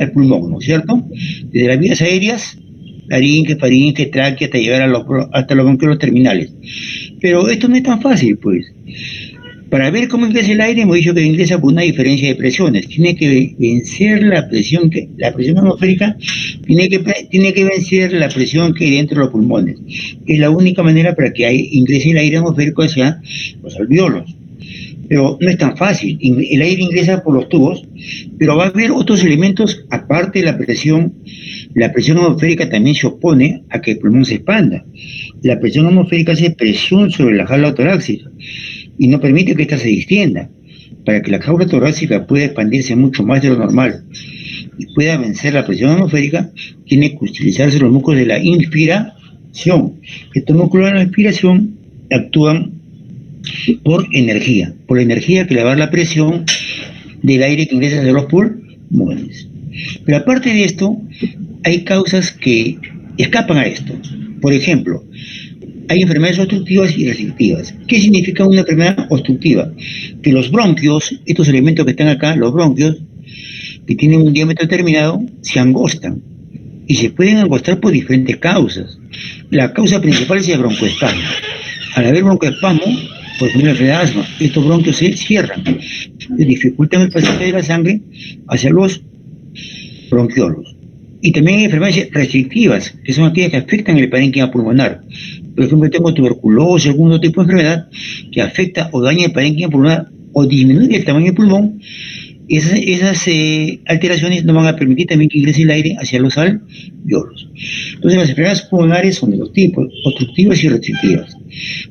al pulmón, ¿no es cierto? Desde las vías aéreas, laringe, faringe, tráquea, hasta llegar hasta los bronquiolos terminales. Pero esto no es tan fácil, pues. Para ver cómo ingresa el aire, hemos dicho que ingresa por una diferencia de presiones. Tiene que vencer la presión atmosférica, tiene que vencer la presión que hay dentro de los pulmones. Es la única manera para que ingrese el aire atmosférico hacia los alveolos. Pero no es tan fácil. El aire ingresa por los tubos, pero va a haber otros elementos aparte de la presión. La presión atmosférica también se opone a que el pulmón se expanda. La presión atmosférica hace presión sobre la jaula torácica y no permite que ésta se distienda. Para que la jaula torácica pueda expandirse mucho más de lo normal y pueda vencer la presión atmosférica, tiene que utilizarse los músculos de la inspiración. Estos músculos de la inspiración actúan por la energía que le va a dar la presión del aire que ingresa hacia los pulmones. Pero aparte de esto, hay causas que escapan a esto. Por ejemplo, hay enfermedades obstructivas y restrictivas. ¿Qué significa una enfermedad obstructiva? Que los bronquios, estos elementos que están acá, los bronquios, que tienen un diámetro determinado, se angostan. Y se pueden angostar por diferentes causas. La causa principal es el broncoespasmo. Al haber broncoespasmo, por ejemplo, la enfermedad de asma, estos bronquios se cierran, dificultan el pasaje de la sangre hacia los bronquiolos. Y también hay enfermedades restrictivas, que son aquellas que afectan el parénquima pulmonar. Por ejemplo, tengo tuberculosis, algún otro tipo de enfermedad que afecta o daña el parénquima pulmonar o disminuye el tamaño del pulmón. Esas alteraciones no van a permitir también que ingrese el aire hacia los alveolos. Entonces, las enfermedades pulmonares son de dos tipos, obstructivas y restrictivas.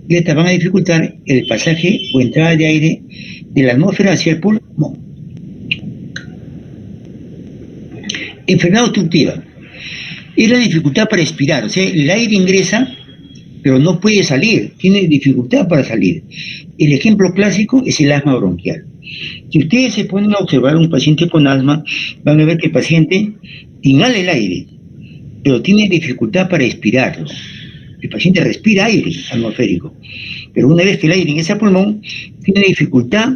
Y estas van a dificultar el pasaje o entrada de aire de la atmósfera hacia el pulmón. Enfermedad obstructiva es la dificultad para expirar, o sea, el aire ingresa, pero no puede salir, tiene dificultad para salir. El ejemplo clásico es el asma bronquial. Si ustedes se ponen a observar a un paciente con asma, van a ver que el paciente inhala el aire, pero tiene dificultad para expirarlo. El paciente respira aire atmosférico, pero una vez que el aire ingresa al pulmón, tiene dificultad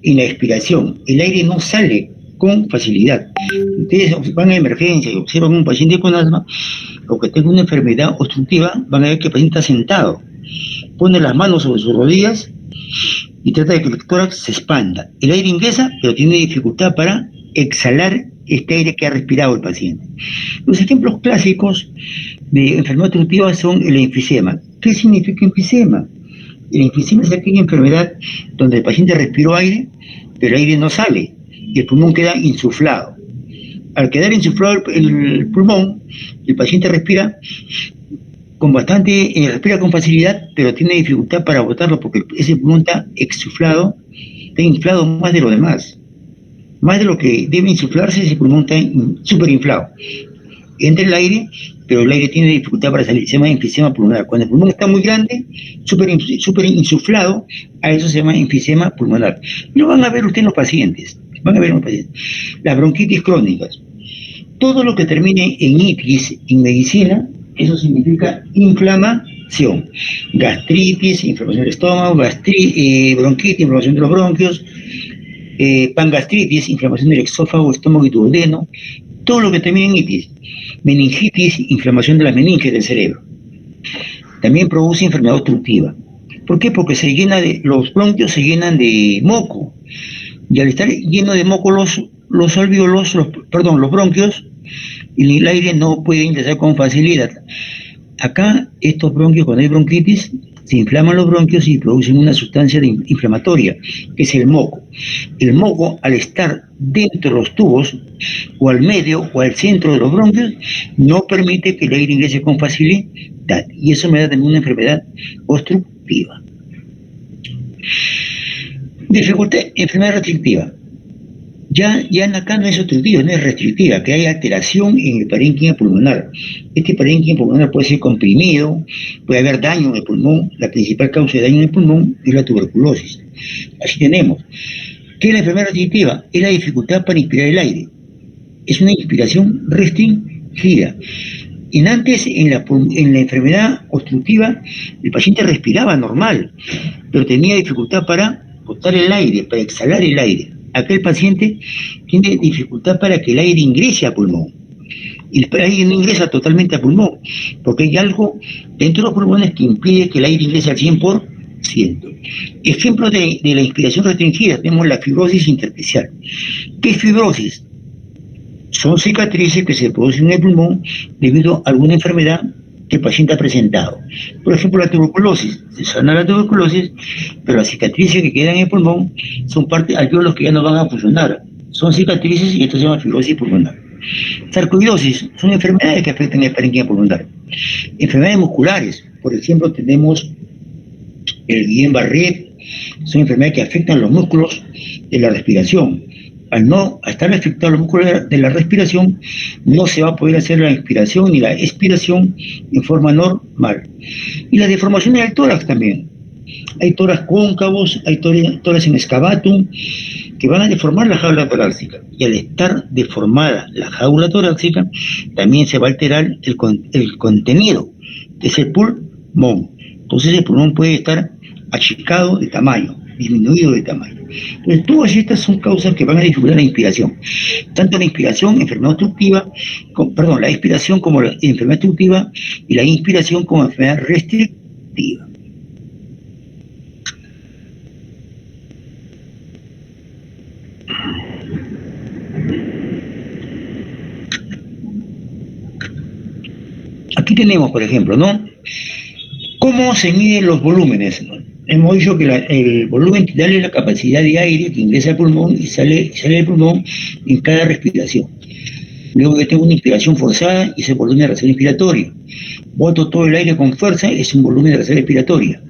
en la expiración. El aire no sale con facilidad. Ustedes van a emergencia y observan a un paciente con asma o que tenga una enfermedad obstructiva, van a ver que el paciente está sentado, pone las manos sobre sus rodillas y trata de que el tórax se expanda. El aire ingresa, pero tiene dificultad para exhalar este aire que ha respirado el paciente. Los ejemplos clásicos de enfermedad obstructiva son el enfisema. ¿Qué significa enfisema? El enfisema es aquella enfermedad donde el paciente respiró aire, pero el aire no sale y el pulmón queda insuflado. Al quedar insuflado el pulmón, el paciente respira respira con facilidad, pero tiene dificultad para botarlo porque ese pulmón está exsuflado, está inflado más de lo demás. Más de lo que debe insuflarse, ese pulmón está súper inflado. Entra el aire, pero el aire tiene dificultad para salir, se llama enfisema pulmonar. Cuando el pulmón está muy grande, súper insuflado, a eso se llama enfisema pulmonar. Y lo van a ver ustedes en los pacientes. Las bronquitis crónicas. Todo lo que termine en itis en medicina, eso significa inflamación. Gastritis, inflamación del estómago, bronquitis, inflamación de los bronquios, pangastritis, inflamación del esófago, estómago y duodeno. Todo lo que termine en itis. Meningitis, inflamación de las meninges del cerebro. También produce enfermedad obstructiva. ¿Por qué? Porque los bronquios se llenan de moco. Y al estar lleno de moco los alveolos, los bronquios, el aire no puede ingresar con facilidad. Acá, estos bronquios, cuando hay bronquitis, se inflaman los bronquios y producen una sustancia inflamatoria, que es el moco. El moco, al estar dentro de los tubos, o al medio, o al centro de los bronquios, no permite que el aire ingrese con facilidad. Y eso me da también una enfermedad obstructiva. Dificultad, enfermedad restrictiva. Ya acá no es obstructiva, no es restrictiva, que hay alteración en el parénquima pulmonar. Este parénquima pulmonar puede ser comprimido, puede haber daño en el pulmón. La principal causa de daño en el pulmón es la tuberculosis. Así tenemos. ¿Qué es la enfermedad restrictiva? Es la dificultad para inspirar el aire. Es una inspiración restringida. Antes, en la enfermedad obstructiva, el paciente respiraba normal, pero tenía dificultad para botar el aire, para exhalar el aire. aquel paciente tiene dificultad para que el aire ingrese al pulmón. Y el aire no ingresa totalmente al pulmón, porque hay algo dentro de los pulmones que impide que el aire ingrese al 100%. Ejemplo de la inspiración restringida, tenemos la fibrosis intersticial. ¿Qué es fibrosis? Son cicatrices que se producen en el pulmón debido a alguna enfermedad que el paciente ha presentado. Por ejemplo, la tuberculosis. Se sana la tuberculosis, pero las cicatrices que quedan en el pulmón son parte de alveolos que ya no van a funcionar. Son cicatrices y esto se llama fibrosis pulmonar. Sarcoidosis son enfermedades que afectan el parénquima pulmonar. Enfermedades musculares, por ejemplo, tenemos el Guillain-Barré, son enfermedades que afectan los músculos de la respiración. Al estar afectados los músculos de la respiración, no se va a poder hacer la inspiración ni la expiración en forma normal. Y las deformaciones del tórax también. Hay tórax cóncavos, hay tórax en excavatum, que van a deformar la jaula torácica. Y al estar deformada la jaula torácica, también se va a alterar el contenido, que es el pulmón. Entonces el pulmón puede estar achicado de tamaño, disminuido de tamaño. Entonces todas estas son causas que van a dificultar la inspiración. Tanto la inspiración, enfermedad obstructiva, la expiración como la enfermedad obstructiva y la inspiración como enfermedad restrictiva. Aquí tenemos, por ejemplo, ¿no? ¿Cómo se miden los volúmenes? Hemos dicho que el volumen tiral es la capacidad de aire que ingresa al pulmón y sale del pulmón en cada respiración. Luego yo tengo una inspiración forzada y ese volumen de reserva inspiratoria. Boto todo el aire con fuerza, es un volumen de reserva inspiratoria.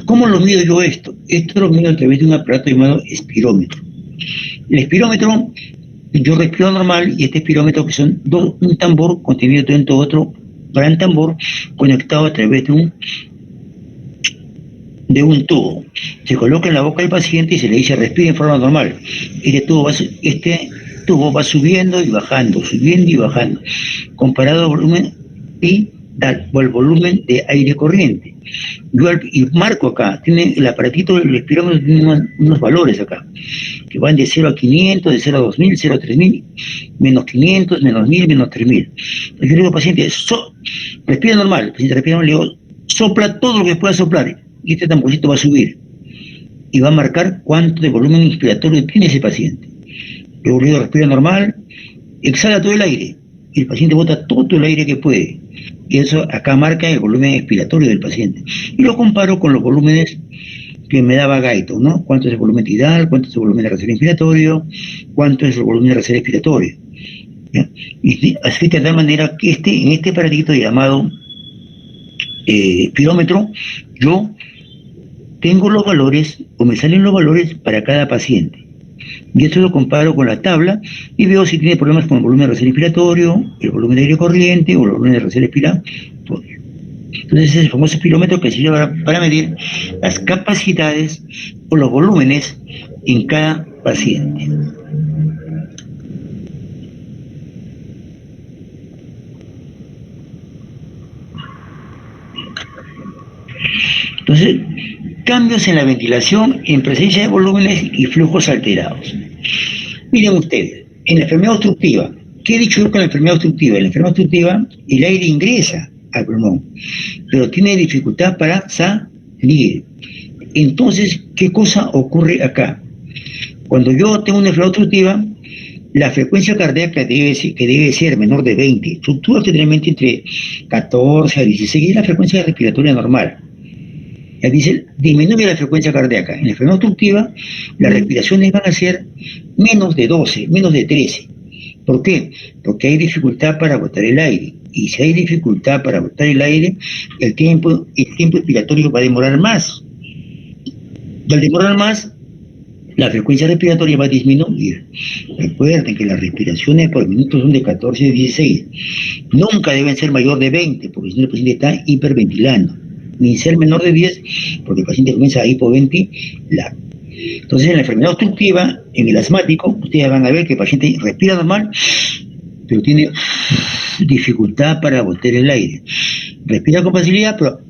¿Cómo lo mido yo esto? Esto lo mido a través de un aparato llamado espirómetro. El espirómetro, yo respiro normal y este espirómetro, que son un tambor contenido dentro de otro gran tambor conectado a través de un tubo. Se coloca en la boca del paciente y se le dice respire en forma normal. Este tubo va subiendo y bajando, comparado al volumen o al volumen de aire corriente. Y marco acá, tiene el aparatito del espirómetro, tiene unos valores acá, que van de 0 a 500, de 0 a 2000, 0 a 3000, menos 500, menos 1000, menos 3000. Yo le digo al paciente, respira normal. El paciente respira normal, le digo, sopla todo lo que pueda soplar, y este tamborcito va a subir, y va a marcar cuánto de volumen inspiratorio tiene ese paciente. Luego le digo, respira normal, exhala todo el aire, y el paciente bota todo el aire que puede. Y eso acá marca el volumen expiratorio del paciente. Y lo comparo con los volúmenes que me daba Guyton, ¿no? ¿Cuánto es el volumen tidal? ¿Cuánto es el volumen de reserva inspiratorio? ¿Cuánto es el volumen de reserva expiratorio? ¿Ya? Y así de tal manera que en este aparatito llamado espirómetro, yo tengo los valores, o me salen los valores para cada paciente. Y esto lo comparo con la tabla y veo si tiene problemas con el volumen de reserva inspiratorio, el volumen de aire corriente o el volumen de reserva expiratorio. Entonces es el famoso espirómetro que sirve para medir las capacidades o los volúmenes en cada paciente. Entonces, cambios en la ventilación en presencia de volúmenes y flujos alterados. Miren ustedes, en la enfermedad obstructiva, ¿qué he dicho yo con la enfermedad obstructiva? En la enfermedad obstructiva el aire ingresa al pulmón, pero tiene dificultad para salir. Entonces, ¿qué cosa ocurre acá? Cuando yo tengo una enfermedad obstructiva, la frecuencia cardíaca debe ser menor de 20, fluctúa generalmente entre 14 a 16, es la frecuencia respiratoria normal. Ya dice, disminuye la frecuencia cardíaca. En la enfermedad obstructiva, las respiraciones van a ser menos de 12, menos de 13. ¿Por qué? Porque hay dificultad para botar el aire. Y si hay dificultad para botar el aire, el tiempo expiratorio va a demorar más. Y al demorar más, la frecuencia respiratoria va a disminuir. Recuerden que las respiraciones por minuto son de 14 a 16. Nunca deben ser mayor de 20, porque si no el paciente está hiperventilando. Ni ser menor de 10, porque el paciente comienza a hipoventilar. Entonces, en la enfermedad obstructiva, en el asmático, ustedes van a ver que el paciente respira normal, pero tiene dificultad para botar el aire. Respira con facilidad, pero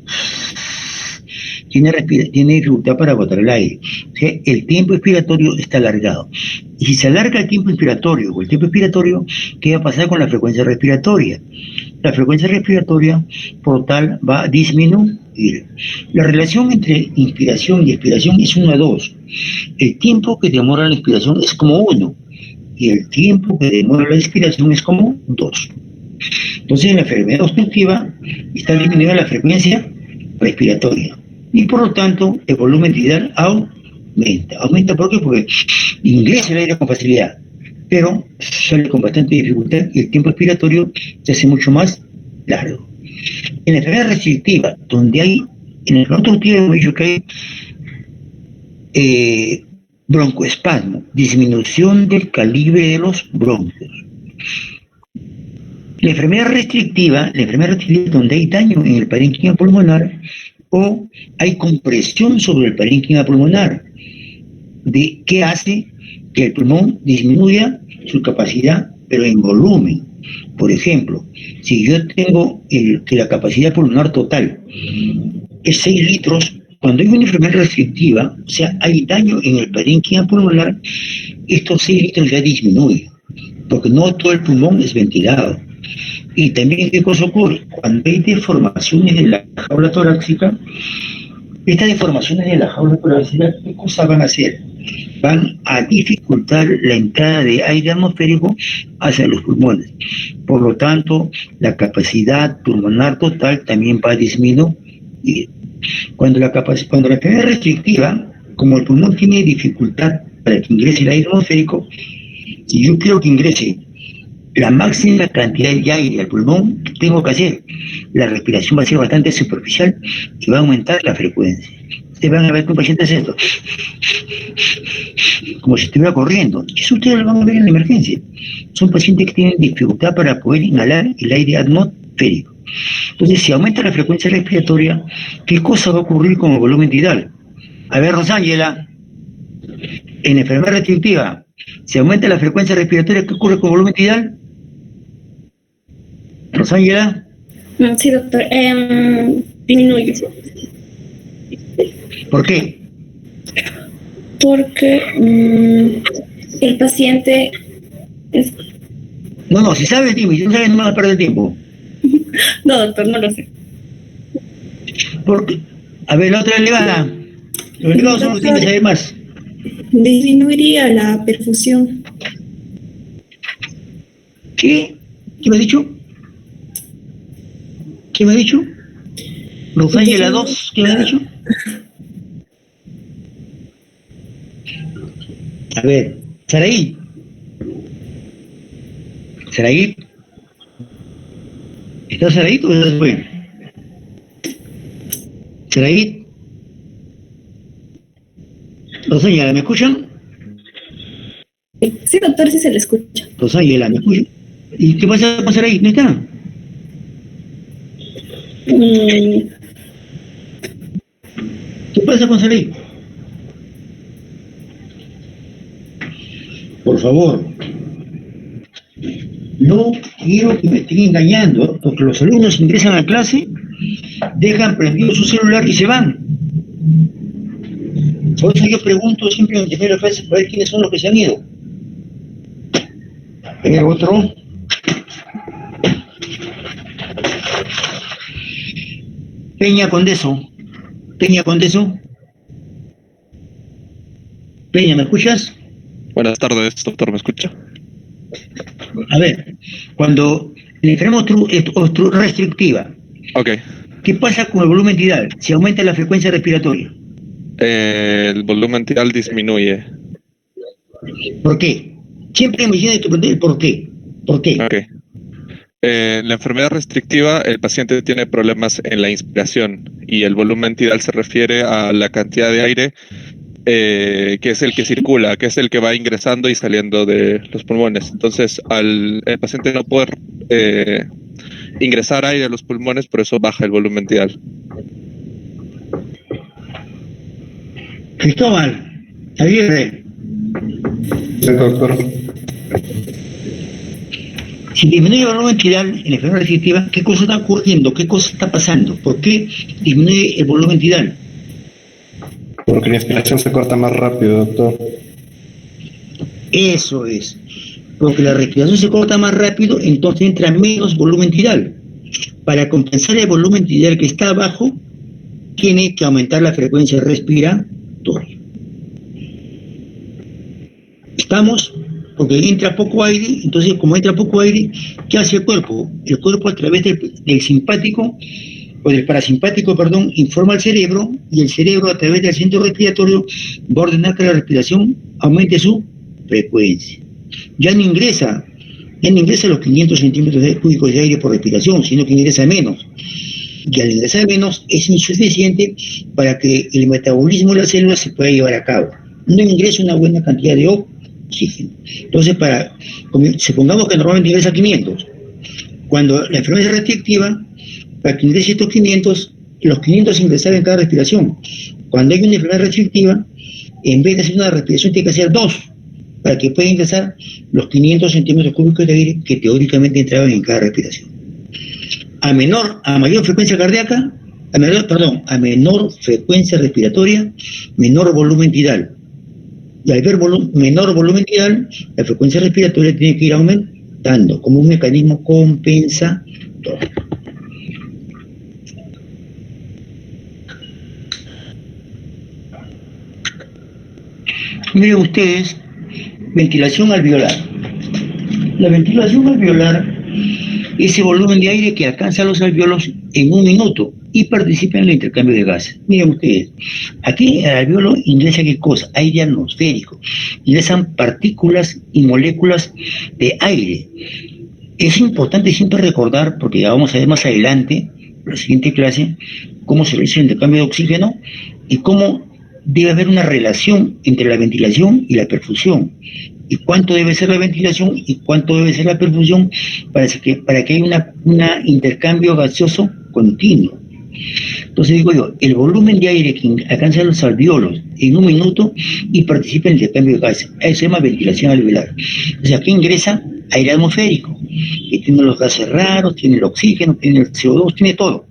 tiene dificultad para botar el aire. O sea, el tiempo expiratorio está alargado. Y si se alarga el tiempo inspiratorio o el tiempo expiratorio, ¿qué va a pasar con la frecuencia respiratoria? La frecuencia respiratoria, por tal, va a disminuir. La relación entre inspiración y expiración es 1:2. El tiempo que demora la inspiración es como 1 y el tiempo que demora la expiración es como 2. Entonces, en la enfermedad obstructiva está disminuyendo la frecuencia respiratoria y por lo tanto el volumen tidal aumenta. ¿Aumenta por qué? Porque ingresa el aire con facilidad, pero sale con bastante dificultad y el tiempo expiratorio se hace mucho más largo. En la enfermedad restrictiva, donde hay, en el enfermedad obstructiva hemos dicho que hay broncoespasmo, disminución del calibre de los bronquios. La enfermedad restrictiva es donde hay daño en el parénquima pulmonar o hay compresión sobre el parénquima pulmonar, que hace que el pulmón disminuya su capacidad, pero en volumen. Por ejemplo, si yo tengo que la capacidad pulmonar total es 6 litros, cuando hay una enfermedad restrictiva, o sea, hay daño en el parénquima pulmonar, estos 6 litros ya disminuyen, porque no todo el pulmón es ventilado. Y también, ¿qué cosa ocurre? Cuando hay deformaciones de la jaula torácica, estas deformaciones de la jaula torácica, ¿qué cosa van a hacer? Van a dificultar la entrada de aire atmosférico hacia los pulmones. Por lo tanto, la capacidad pulmonar total también va a disminuir. Cuando la enfermedad es restrictiva, como el pulmón tiene dificultad para que ingrese el aire atmosférico, si yo quiero que ingrese la máxima cantidad de aire al pulmón, ¿qué tengo que hacer? La respiración va a ser bastante superficial y va a aumentar la frecuencia. Ustedes van a ver que un paciente hace esto, como si estuviera corriendo. Eso ustedes lo van a ver en la emergencia. Son pacientes que tienen dificultad para poder inhalar el aire atmosférico. Entonces, si aumenta la frecuencia respiratoria, ¿qué cosa va a ocurrir con el volumen tidal? A ver, Rosángela, en enfermedad restrictiva, si aumenta la frecuencia respiratoria, ¿qué ocurre con el volumen tidal? Rosángela. Sí, doctor. Disminuye. ¿Por qué? Porque el paciente... No, si sabes, dime, si no sabes, no vas a perder tiempo. No, doctor, no lo sé. Porque, a ver, la otra elevada. Los elevados son los que tienen que saber más. Disminuiría la perfusión. ¿Qué? ¿Qué me ha dicho? ¿Qué me ha dicho? Rosángela 2, ¿qué me ha dicho? A ver, Saraí. Saraí. ¿Está Saraí o ya se fue? Saraí. Rosángela, ¿me escuchan? Sí, doctor, sí se le escucha. Rosángela, ¿me escuchan? ¿Y qué pasa con Saraí? ¿No está? ¿Qué pasa con Saraí? Por favor, no quiero que me estén engañando, porque los alumnos ingresan a clase, dejan prendido su celular y se van. Por eso yo pregunto siempre en primera clase para ver quiénes son los que se han ido. Otro. Peña Condeso. Peña, ¿me escuchas? Buenas tardes, doctor, ¿me escucha? A ver, cuando la enfermedad restrictiva, Ok. ¿qué pasa con el volumen tidal? Si aumenta la frecuencia respiratoria. El volumen tidal disminuye. ¿Por qué? Siempre me tiene que preguntar el por qué. ¿Por qué? Ok. La enfermedad restrictiva, el paciente tiene problemas en la inspiración y el volumen tidal se refiere a la cantidad de aire que es el que circula, que es el que va ingresando y saliendo de los pulmones. Entonces, al el paciente no poder ingresar aire a los pulmones, por eso baja el volumen tidal. Cristóbal, Aguirre. Sí, doctor. Si disminuye el volumen tidal en la enfermedad restrictiva, ¿qué cosa está ocurriendo? ¿Qué cosa está pasando? ¿Por qué disminuye el volumen tidal? Porque la inspiración se corta más rápido, doctor. Eso es. Porque la respiración se corta más rápido, entonces entra menos volumen tidal. Para compensar el volumen tidal que está abajo, tiene que aumentar la frecuencia respiratoria. ¿Estamos? Porque entra poco aire, entonces como entra poco aire, ¿qué hace el cuerpo? El cuerpo a través del simpático, o del parasimpático, perdón, informa al cerebro, y el cerebro a través del centro respiratorio va a ordenar que la respiración aumente su frecuencia. Ya no ingresa los 500 centímetros cúbicos de aire por respiración, sino que ingresa menos. Y al ingresar menos es insuficiente para que el metabolismo de las células se pueda llevar a cabo. No ingresa una buena cantidad de oxígeno. Entonces, supongamos que normalmente ingresa 500. Cuando la enfermedad es restrictiva, para que ingrese estos 500, los 500 ingresan en cada respiración. Cuando hay una enfermedad restrictiva, en vez de hacer una respiración, tiene que hacer 2, para que pueda ingresar los 500 centímetros cúbicos de aire que teóricamente entraban en cada respiración. A mayor frecuencia cardíaca, a menor frecuencia respiratoria, menor volumen tidal. Y al ver menor volumen tidal, la frecuencia respiratoria tiene que ir aumentando como un mecanismo compensador. Miren ustedes, ventilación alveolar. La ventilación alveolar es ese volumen de aire que alcanza los alvéolos en 1 minuto y participa en el intercambio de gases. Miren ustedes, aquí en el alvéolo ingresa ¿qué cosa? Aire atmosférico. Ingresan partículas y moléculas de aire. Es importante siempre recordar, porque ya vamos a ver más adelante, en la siguiente clase, cómo se realiza el intercambio de oxígeno y cómo debe haber una relación entre la ventilación y la perfusión. Y cuánto debe ser la ventilación y cuánto debe ser la perfusión para que haya un intercambio gaseoso continuo. Entonces digo yo, el volumen de aire que alcanza los alvéolos en 1 minuto y participa en el intercambio de gases, eso se llama ventilación alveolar. O sea, aquí ingresa aire atmosférico, que tiene los gases raros, tiene el oxígeno, tiene el CO2, tiene todo.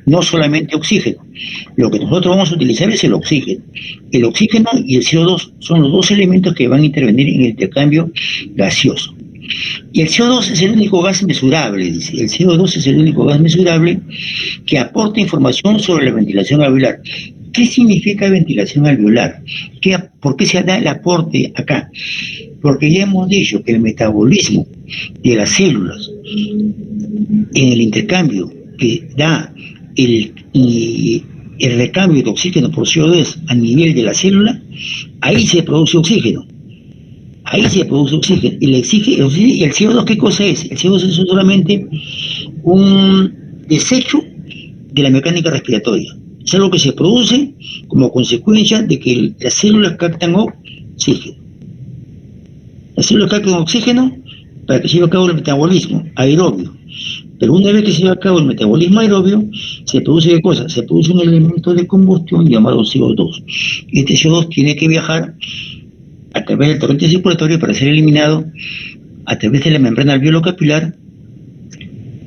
No solamente oxígeno. Lo que nosotros vamos a utilizar es el oxígeno. El oxígeno y el CO2 son los 2 elementos que van a intervenir en el intercambio gaseoso. Y el CO2 es el único gas mesurable, dice. El CO2 es el único gas mesurable que aporta información sobre la ventilación alveolar. ¿Qué significa ventilación alveolar? ¿Por qué se da el aporte acá? Porque ya hemos dicho que el metabolismo de las células en el intercambio que da el recambio de oxígeno por CO2 a nivel de la célula, ahí se produce oxígeno. Ahí se produce oxígeno. ¿Y el CO2 qué cosa es? El CO2 es solamente un desecho de la mecánica respiratoria. Es algo que se produce como consecuencia de que las células captan oxígeno. Las células captan oxígeno para que se lleve a cabo el metabolismo aerobio. Pero una vez que se lleva a cabo el metabolismo aerobio, se produce ¿qué cosa? Se produce un elemento de combustión llamado CO2. Este CO2 tiene que viajar a través del torrente circulatorio para ser eliminado a través de la membrana alveolo-capilar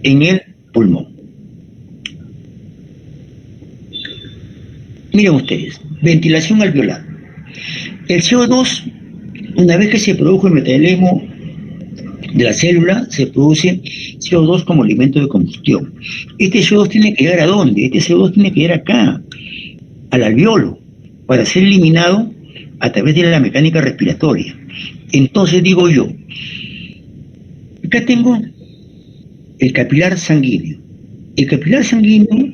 en el pulmón. Miren ustedes, ventilación alveolar. El CO2, una vez que se produjo el metabolismo de la célula, se produce CO2 como elemento de combustión. Este CO2 tiene que llegar ¿a dónde? Este CO2 tiene que llegar acá, al alveolo, para ser eliminado a través de la mecánica respiratoria. Entonces digo yo, acá tengo el capilar sanguíneo. El capilar sanguíneo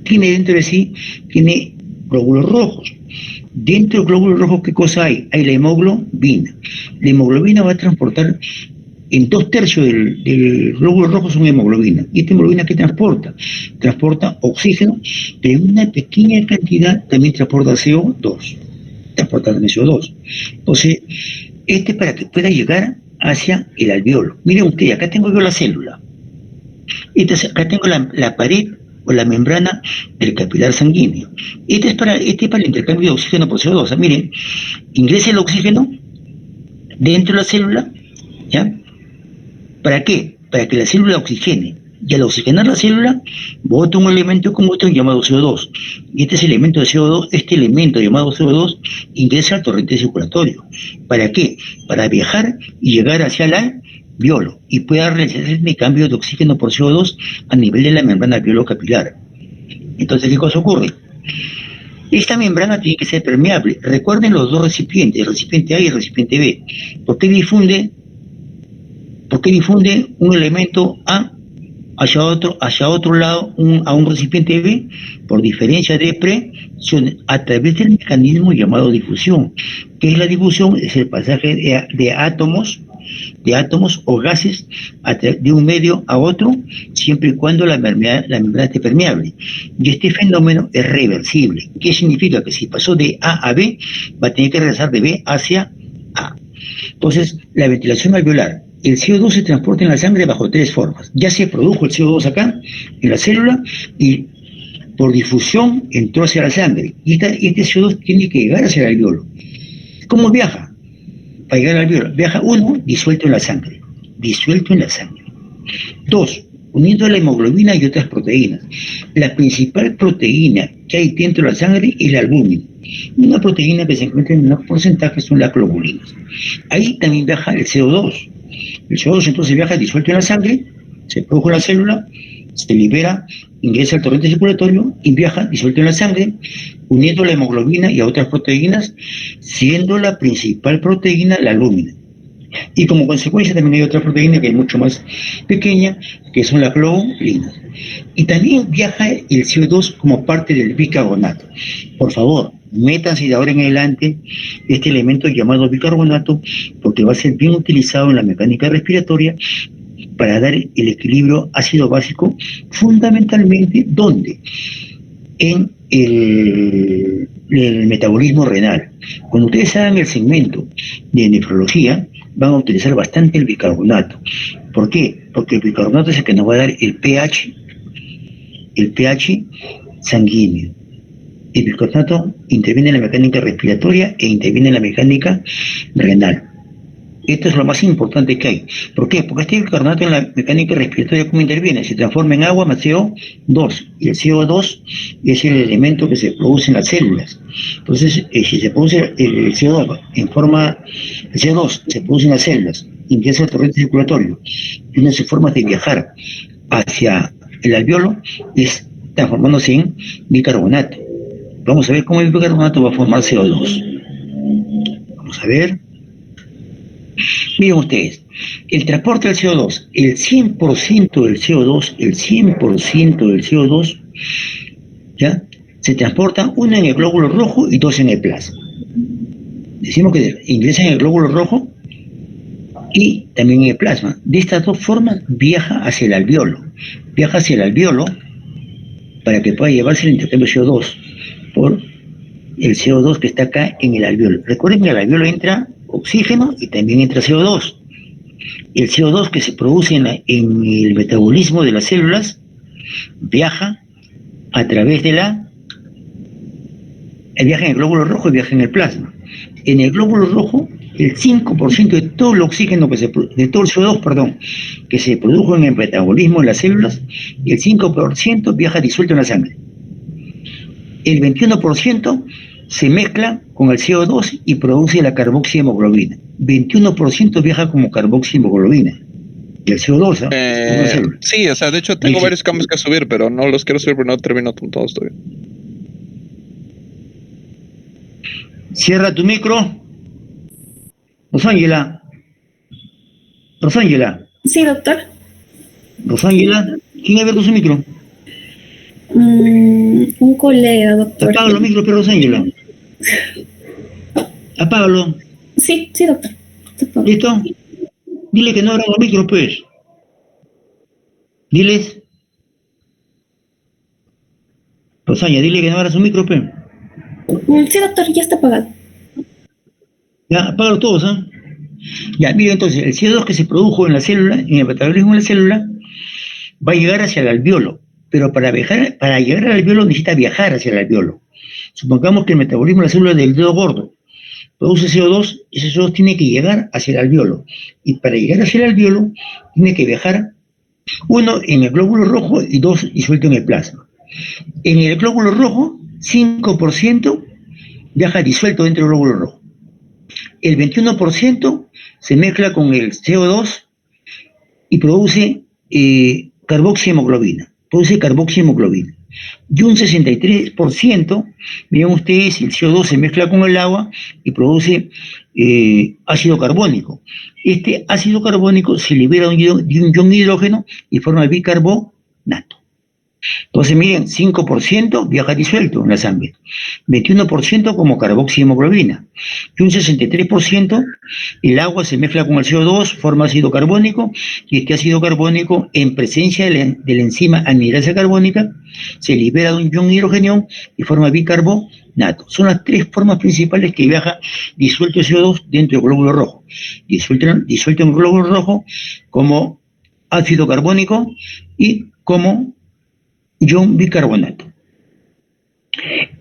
tiene dentro de sí, tiene glóbulos rojos. Dentro del glóbulo rojo, ¿qué cosa hay? Hay la hemoglobina. La hemoglobina va a transportar, en 2/3 del glóbulo rojo son hemoglobina. ¿Y esta hemoglobina qué transporta? Transporta oxígeno, pero en una pequeña cantidad también transporta CO2. Transporta también CO2. Entonces, para que pueda llegar hacia el alveolo. Miren ustedes, acá tengo yo la célula. Acá tengo la pared o la membrana del capilar sanguíneo. Este es para el intercambio de oxígeno por CO2. O sea, miren, ingresa el oxígeno dentro de la célula, ¿ya? ¿Para qué? Para que la célula oxigene. Y al oxigenar la célula, bota un elemento combustible llamado CO2. Y este elemento de CO2, este elemento llamado CO2, ingresa al torrente circulatorio. ¿Para qué? Para viajar y llegar hacia el alveolo y pueda realizarse el cambio de oxígeno por CO2 a nivel de la membrana alveolo-capilar. Entonces, ¿qué cosa ocurre? Esta membrana tiene que ser permeable. Recuerden los dos recipientes, el recipiente A y el recipiente B. ¿Por qué difunde un elemento A hacia otro lado a un recipiente B? Por diferencia de presión a través del mecanismo llamado difusión. ¿Qué es la difusión? Es el pasaje de átomos o gases de un medio a otro, siempre y cuando la membrana esté permeable. Y este fenómeno es reversible. ¿Qué significa? Que si pasó de A a B, va a tener que regresar de B hacia A. Entonces, la ventilación alveolar. El CO2 se transporta en la sangre bajo tres formas. Ya se produjo el CO2 acá, en la célula, y por difusión entró hacia la sangre. Y este CO2 tiene que llegar hacia el alveolo. ¿Cómo viaja? Para llegar al alveolo, viaja uno, disuelto en la sangre. Dos, uniendo la hemoglobina y otras proteínas. La principal proteína que hay dentro de la sangre es la albúmina. Una proteína que se encuentra en un porcentaje son las globulinas. Ahí también viaja el CO2. El CO2 entonces viaja disuelto en la sangre, se produjo en la célula, se libera, ingresa al torrente circulatorio y viaja disuelto en la sangre, uniendo la hemoglobina y a otras proteínas, siendo la principal proteína la albúmina. Y como consecuencia también hay otra proteína que es mucho más pequeña, que son las globulinas. Y también viaja el CO2 como parte del bicarbonato. Por favor, métanse de ahora en adelante este elemento llamado bicarbonato, porque va a ser bien utilizado en la mecánica respiratoria para dar el equilibrio ácido básico, fundamentalmente, ¿dónde? En el metabolismo renal. Cuando ustedes hagan el segmento de nefrología, van a utilizar bastante el bicarbonato. ¿Por qué? Porque el bicarbonato es el que nos va a dar el pH sanguíneo. El bicarbonato interviene en la mecánica respiratoria e interviene en la mecánica renal. Esto es lo más importante que hay. ¿Por qué? Porque este bicarbonato en la mecánica respiratoria, ¿cómo interviene? Se transforma en agua más CO2. Y el CO2 es el elemento que se produce en las células. Entonces, si se produce el CO2 el CO2 se produce en las células, ingresa al torrente circulatorio, y una de sus formas de viajar hacia el alveolo es transformándose en bicarbonato. Vamos a ver cómo el bicarbonato va a formar CO2. Vamos a ver. Miren ustedes, el transporte del CO2, el 100% del CO2, ¿ya? Se transporta uno en el glóbulo rojo y dos en el plasma. Decimos que ingresa en el glóbulo rojo y también en el plasma. De estas dos formas viaja hacia el alveolo. Viaja hacia el alveolo para que pueda llevarse el intercambio CO2 por el CO2 que está acá en el alveolo. Recuerden que en el alveolo entra oxígeno y también entra CO2. El CO2 que se produce en el metabolismo de las células viaja a través de viaja en el glóbulo rojo y viaja en el plasma. En el glóbulo rojo, el 5% de todo el oxígeno de todo el CO2, que se produjo en el metabolismo de las células, el 5% viaja disuelto en la sangre. El 21% se mezcla con el CO2 y produce la carboxihemoglobina. 21% viaja como carboxihemoglobina. Y el CO2, sí, o sea, de hecho tengo varios campos que subir, pero no los quiero subir porque no termino todos todavía. Cierra tu micro. Rosángela. Sí, doctor. Rosángela, ¿quién ha abierto su micro? Un colega, doctor. Apaga los micros, pero Rosángela. Apágalo. Sí, doctor. ¿Listo? Dile que no abran los micros, pues. Diles. Rosángela, dile que no abra su micro, pues. Sí, doctor, ya está apagado. Ya, apágalo todos, ¿ah? Ya, mira, entonces, el CO2 que se produjo en la célula, en el metabolismo de la célula, va a llegar hacia el alveolo. Pero para llegar al alveolo necesita viajar hacia el alveolo. Supongamos que el metabolismo de la célula del dedo gordo produce CO2, ese CO2 tiene que llegar hacia el alveolo. Y para llegar hacia el alveolo, tiene que viajar Uno en el glóbulo rojo y dos disuelto en el plasma. En el glóbulo rojo, 5% viaja disuelto dentro del glóbulo rojo. El 21% se mezcla con el CO2 y produce carboxihemoglobina. Y un 63%, miren ustedes, el CO2 se mezcla con el agua y produce ácido carbónico. Este ácido carbónico se libera de un ion hidrógeno y forma bicarbonato. Entonces, miren, 5% viaja disuelto en la sangre, 21% como carboxihemoglobina, y un 63% el agua se mezcla con el CO2, forma ácido carbónico, y este ácido carbónico, en presencia de la enzima anhidrasa carbónica, se libera de un ion hidrógeno y forma bicarbonato. Son las tres formas principales que viaja disuelto el CO2 dentro del glóbulo rojo. Disuelto en el glóbulo rojo como ácido carbónico y como ion bicarbonato.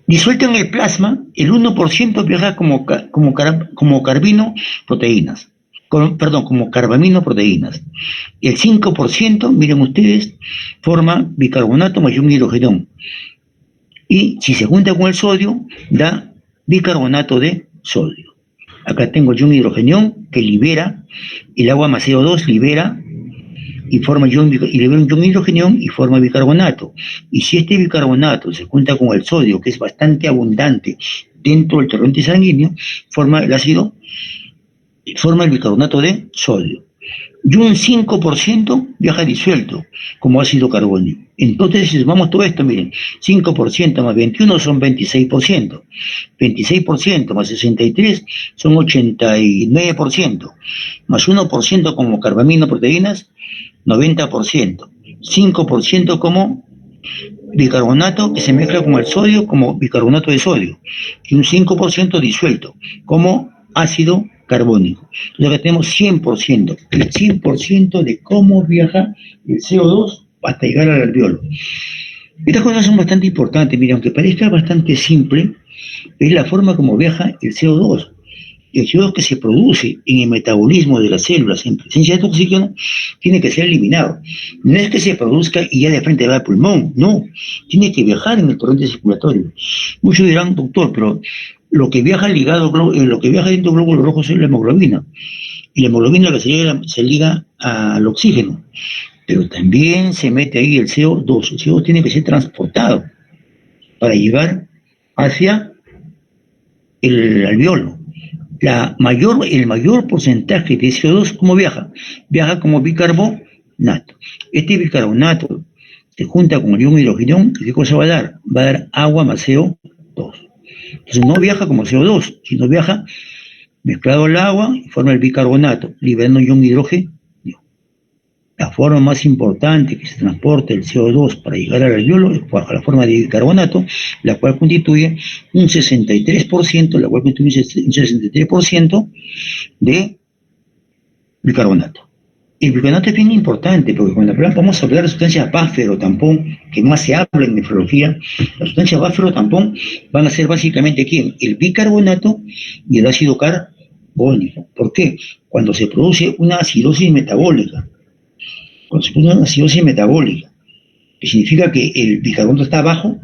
Disuelto en el plasma, el 1% viaja como carbaminoproteínas. El 5%, miren ustedes, forma bicarbonato más ion hidrógeno. Y si se junta con el sodio, da bicarbonato de sodio. Acá tengo ion hidrógeno que libera, el agua más CO2 libera y libera un ion hidrógeno y forma bicarbonato. Y si este bicarbonato se junta con el sodio, que es bastante abundante dentro del torrente sanguíneo, forma el bicarbonato de sodio. Y un 5% viaja disuelto como ácido carbónico. Entonces, si sumamos todo esto, miren, 5% más 21 son 26%. 26% más 63 son 89%. Más 1% como carbaminoproteínas, 90%. 5% como bicarbonato que se mezcla con el sodio como bicarbonato de sodio. Y un 5% disuelto como ácido carbónico. Entonces acá tenemos 100%, el 100% de cómo viaja el CO2 hasta llegar al alveolo. Estas cosas son bastante importantes, mira, aunque parezca bastante simple, es la forma como viaja el CO2. El CO2 que se produce en el metabolismo de las células en presencia de oxígeno tiene que ser eliminado. No es que se produzca y ya de frente va al pulmón, no, tiene que viajar en el torrente circulatorio. Muchos dirán, doctor, pero lo que viaja dentro del glóbulo rojo es la hemoglobina, y la hemoglobina se liga al oxígeno, pero también se mete ahí el CO2. El CO2 tiene que ser transportado para llegar hacia el alveolo. El mayor porcentaje de CO2, ¿cómo viaja? Viaja como bicarbonato. Este bicarbonato se junta con el ion hidrógeno, ¿y qué cosa va a dar? Va a dar agua más CO2. Entonces no viaja como CO2, sino viaja mezclado al agua y forma el bicarbonato, liberando ion hidrógeno. La forma más importante que se transporta el CO2 para llegar al alveolo es bajo la forma de bicarbonato, la cual constituye un 63%, de bicarbonato. El bicarbonato es bien importante porque cuando vamos a hablar de sustancias Buffer tampón, que más se habla en nefrología, las sustancias Buffer tampón van a ser básicamente ¿quién? El bicarbonato y el ácido carbónico. ¿Por qué? Cuando se produce una acidosis metabólica, que significa que el bicarbonato está abajo,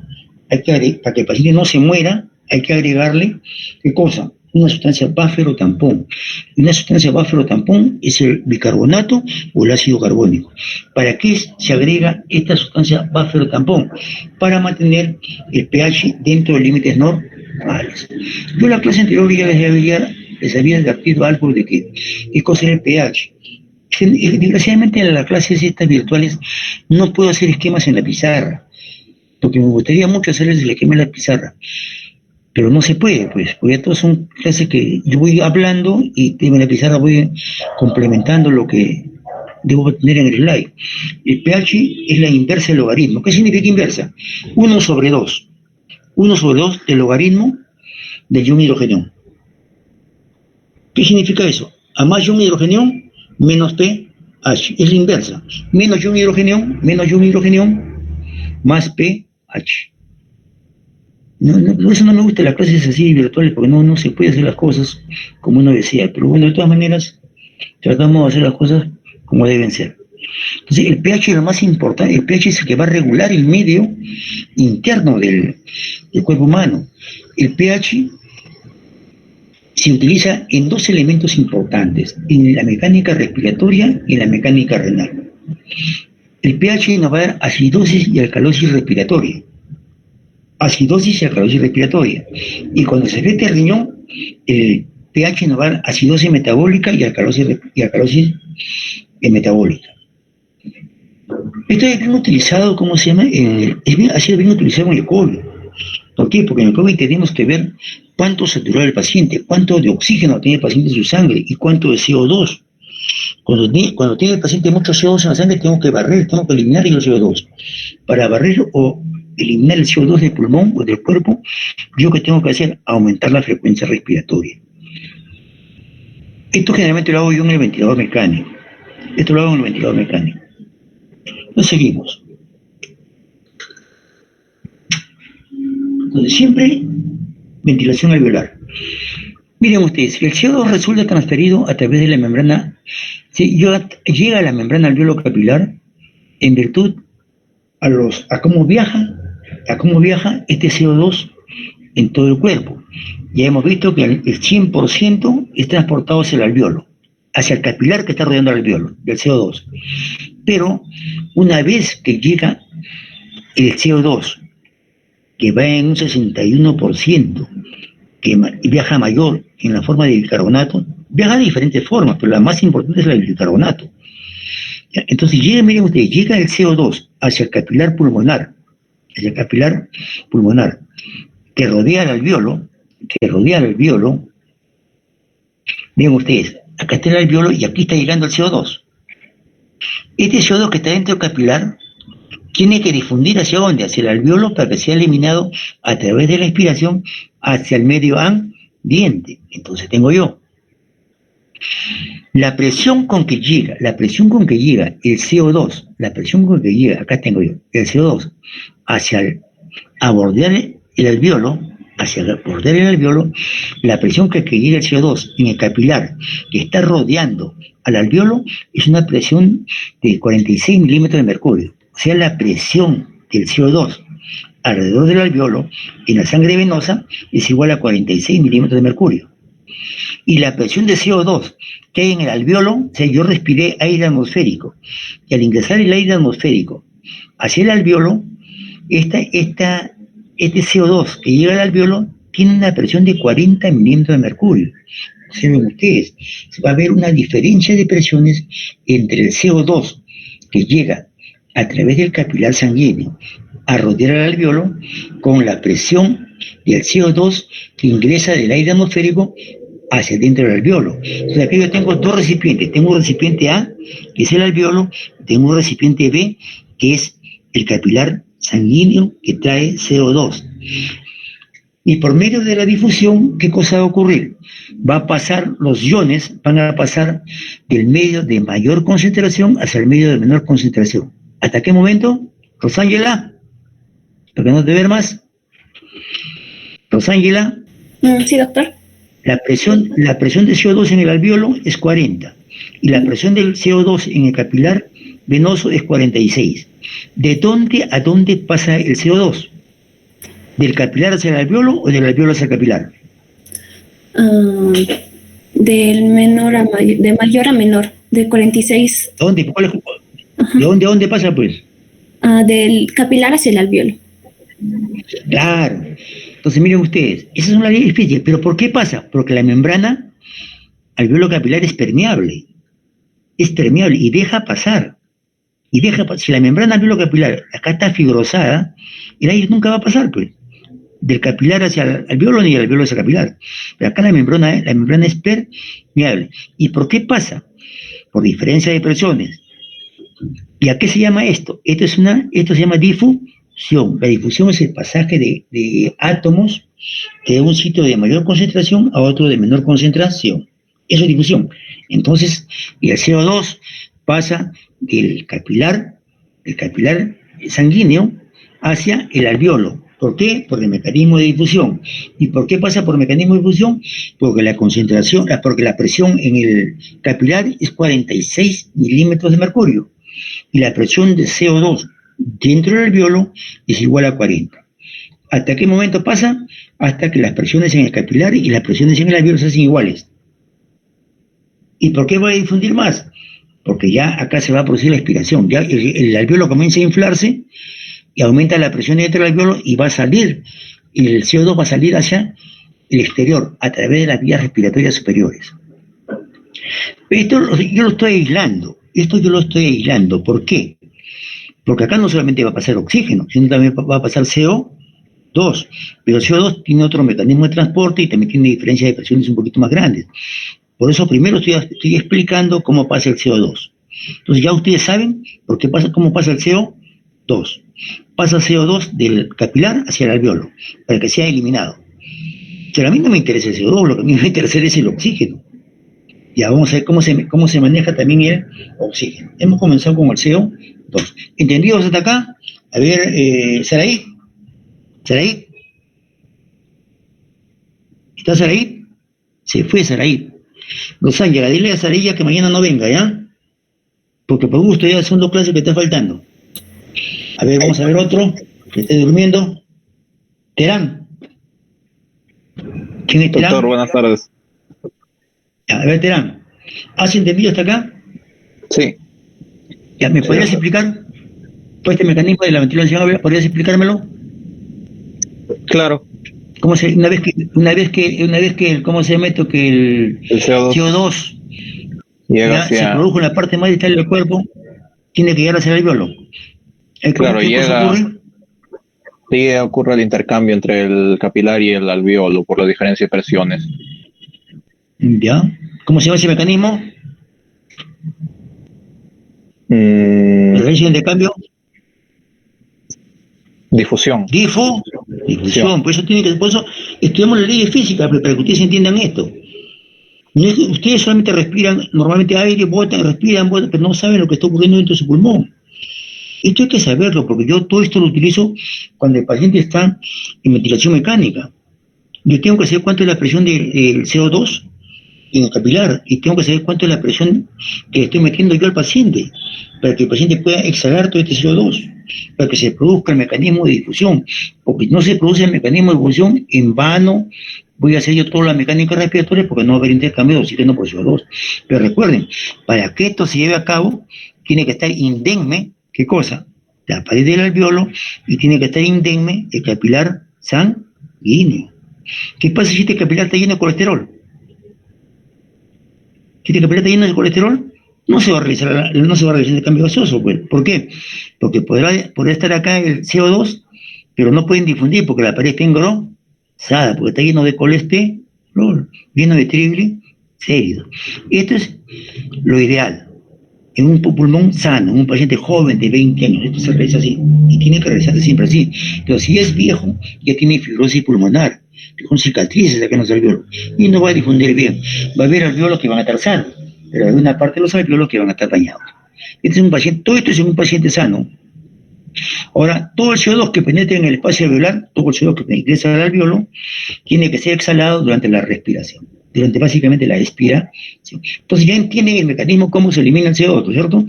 para que el paciente no se muera, hay que agregarle, ¿qué cosa? Una sustancia Buffer tampón. Y una sustancia Buffer tampón es el bicarbonato o el ácido carbónico. ¿Para qué se agrega esta sustancia Buffer tampón? Para mantener el pH dentro de límites normales. Yo en la clase anterior ya les había advertido algo de qué cosa es el pH. Desgraciadamente en las clases estas virtuales no puedo hacer esquemas en la pizarra, porque me gustaría mucho hacerles el esquema en la pizarra, pero no se puede, pues, porque todas son clases que yo voy hablando y en la pizarra voy complementando lo que debo tener en el slide. El pH es la inversa del logaritmo. ¿Qué significa inversa? 1 sobre 2. 1 sobre 2 del logaritmo del ion hidrógeno. ¿Qué significa eso? A más ion hidrógeno, menos pH, es la inversa. Menos ion hidrógeno, más pH. Por eso no me gustan las clases así virtuales, porque no se puede hacer las cosas como uno desea. Pero bueno, de todas maneras, tratamos de hacer las cosas como deben ser. Entonces, el pH es lo más importante. El pH es el que va a regular el medio interno del cuerpo humano. El pH se utiliza en dos elementos importantes, en la mecánica respiratoria y en la mecánica renal. El pH nos va a dar acidosis y alcalosis respiratoria. Acidosis y alcalosis respiratoria. Y cuando se afecta el riñón, el pH nos va a dar acidosis metabólica y alcalosis metabólica. Esto es bien utilizado, ¿cómo se llama? Ha sido bien utilizado en el COVID. ¿Por qué? Porque en el COVID tenemos que ver cuánto saturó el paciente, cuánto de oxígeno tiene el paciente en su sangre y cuánto de CO2. Cuando tiene el paciente mucho CO2 en la sangre, tengo que barrer, tengo que eliminar el CO2. Para barrer o eliminar el CO2 del pulmón o del cuerpo, yo que tengo que hacer, aumentar la frecuencia respiratoria. Esto generalmente lo hago yo en el ventilador mecánico. Entonces seguimos. Entonces siempre ventilación alveolar. Miren ustedes, el CO2 resulta transferido a través de la membrana, ¿sí? Llega a la membrana alveolo capilar en virtud a cómo viaja este CO2 en todo el cuerpo. Ya hemos visto que el 100% es transportado hacia el alveolo, hacia el capilar que está rodeando el alveolo, del CO2. Pero una vez que llega el CO2, que va en un 61%, que viaja mayor en la forma de bicarbonato, viaja de diferentes formas, pero la más importante es la del bicarbonato. Entonces miren ustedes, llega el CO2 hacia el capilar pulmonar, que rodea el alveolo, miren ustedes, acá está el alveolo y aquí está llegando el CO2. Este CO2 que está dentro del capilar tiene que difundir hacia dónde, hacia el alveolo, para que sea eliminado a través de la inspiración hacia el medio ambiente. Entonces tengo yo la presión con que llega el CO2, acá tengo yo, el CO2 a bordear el alveolo, la presión que llega el CO2 en el capilar que está rodeando al alveolo es una presión de 46 milímetros de mercurio. O sea, la presión del CO2 alrededor del alveolo en la sangre venosa es igual a 46 milímetros de mercurio. Y la presión de CO2 que hay en el alveolo, o sea, yo respiré aire atmosférico, y al ingresar el aire atmosférico hacia el alveolo, este CO2 que llega al alveolo tiene una presión de 40 milímetros de mercurio. Observen ustedes, va a haber una diferencia de presiones entre el CO2 que llega a través del capilar sanguíneo a rodear al alveolo con la presión del CO2 que ingresa del aire atmosférico hacia dentro del alveolo. Entonces aquí yo tengo dos recipientes. Tengo un recipiente A, que es el alveolo, tengo un recipiente B, que es el capilar sanguíneo que trae CO2. Y por medio de la difusión, ¿qué cosa va a ocurrir? Los iones van a pasar del medio de mayor concentración hacia el medio de menor concentración. ¿Hasta qué momento? Rosángela, para que no te ver más. Rosángela. Sí, doctor. La presión de CO2 en el alveolo es 40 y la presión del CO2 en el capilar venoso es 46. ¿De dónde a dónde pasa el CO2? ¿Del capilar hacia el alveolo o del alveolo hacia el capilar? De mayor a menor, de 46. ¿De dónde pasa, pues? Del capilar hacia el alveolo. Claro. Entonces miren ustedes, esa es una ley difícil, pero ¿por qué pasa? Porque la membrana alveolo capilar es permeable y deja pasar. Si la membrana alveolo capilar acá está fibrosada, el aire nunca va a pasar, pues, del capilar hacia el alveolo ni del alveolo hacia el capilar. Pero acá la membrana es permeable. ¿Y por qué pasa? Por diferencia de presiones. ¿Y a qué se llama esto? Esto se llama difusión. La difusión es el pasaje de átomos de un sitio de mayor concentración a otro de menor concentración. Eso es difusión. Entonces, el CO2 pasa del capilar sanguíneo hacia el alveolo. ¿Por qué? Por el mecanismo de difusión. ¿Y por qué pasa por el mecanismo de difusión? Porque la presión en el capilar es 46 milímetros de mercurio. y la presión de CO2 dentro del alveolo es igual a 40. ¿Hasta qué momento pasa? Hasta que las presiones en el capilar y las presiones en el alveolo se hacen iguales. ¿Y por qué va a difundir más? Porque ya acá se va a producir la expiración. Ya el alveolo comienza a inflarse y aumenta la presión dentro del alveolo y va a salir, y el CO2 va a salir hacia el exterior a través de las vías respiratorias superiores. Esto yo lo estoy aislando. Esto yo lo estoy aislando. ¿Por qué? Porque acá no solamente va a pasar oxígeno, sino también va a pasar CO2. Pero el CO2 tiene otro mecanismo de transporte y también tiene diferencias de presiones un poquito más grandes. Por eso primero estoy explicando cómo pasa el CO2. Entonces ya ustedes saben cómo pasa el CO2. Pasa el CO2 del capilar hacia el alveolo, para que sea eliminado. Pero a mí no me interesa el CO2, lo que a mí me interesa es el oxígeno. Ya vamos a ver cómo se maneja también el oxígeno. Hemos comenzado con el CO2. ¿Entendidos hasta acá? A ver, Saraí. ¿Saraí? ¿Está Saraí? Se fue Saraí. Rosángela, dile a Sarilla que mañana no venga, ¿ya? Porque por gusto ya son 2 clases que está faltando. A ver, vamos a ver otro que esté durmiendo. Terán. ¿Quién es Terán? Doctor, buenas tardes. A ver, Terán, ¿has entendido hasta acá? Sí. ¿Ya me podrías explicar todo este mecanismo de la ventilación? ¿Podrías explicármelo? Claro. Una vez que ¿cómo se llama esto? Que el CO2 llega se produjo en la parte más distal del cuerpo, tiene que llegar hacia el alveolo. Claro, ¿Qué cosa ocurre? Sí, ocurre el intercambio entre el capilar y el alveolo por la diferencia de presiones. ¿Ya? ¿Cómo se llama ese mecanismo? ¿La diferencia de intercambio? Difusión. Difusión. Por eso estudiamos la ley de física, para que ustedes entiendan esto. No es que ustedes solamente respiran normalmente aire, respiran, pero no saben lo que está ocurriendo dentro de su pulmón. Esto hay que saberlo, porque yo todo esto lo utilizo cuando el paciente está en ventilación mecánica. Yo tengo que saber cuánto es la presión del CO2 en el capilar y tengo que saber cuánto es la presión que le estoy metiendo yo al paciente, para que el paciente pueda exhalar todo este CO2, para que se produzca el mecanismo de difusión, porque no se produce el mecanismo de difusión en vano. Voy a hacer yo toda la mecánica respiratoria porque no va a haber intercambio de oxígeno por CO2. Pero recuerden, para que esto se lleve a cabo, tiene que estar indemne, ¿qué cosa? La pared del alveolo, y tiene que estar indemne el capilar sanguíneo. ¿Qué pasa si este capilar está lleno de colesterol? Si este capilar está lleno de colesterol, no se va a realizar el cambio gaseoso, pues. ¿Por qué? Porque podrá estar acá el CO2, pero no pueden difundir porque la pared está engrosada, porque está lleno de colesterol, lleno de triglicéridos. Esto es lo ideal. En un pulmón sano, en un paciente joven de 20 años, esto se realiza así, y tiene que realizarse siempre así. Pero si es viejo, ya tiene fibrosis pulmonar, con cicatrices acá en los alveolos, y no va a difundir bien. Va a haber alveolos que van a estar sanos, pero hay una parte de los alveolos que van a estar dañados. Todo esto es en un paciente sano. Ahora, todo el CO2 que penetra en el espacio alveolar, todo el CO2 que ingresa al alveolo, tiene que ser exhalado durante la respiración, durante básicamente la expiración. Entonces ya entienden el mecanismo, cómo se elimina el CO2, ¿cierto?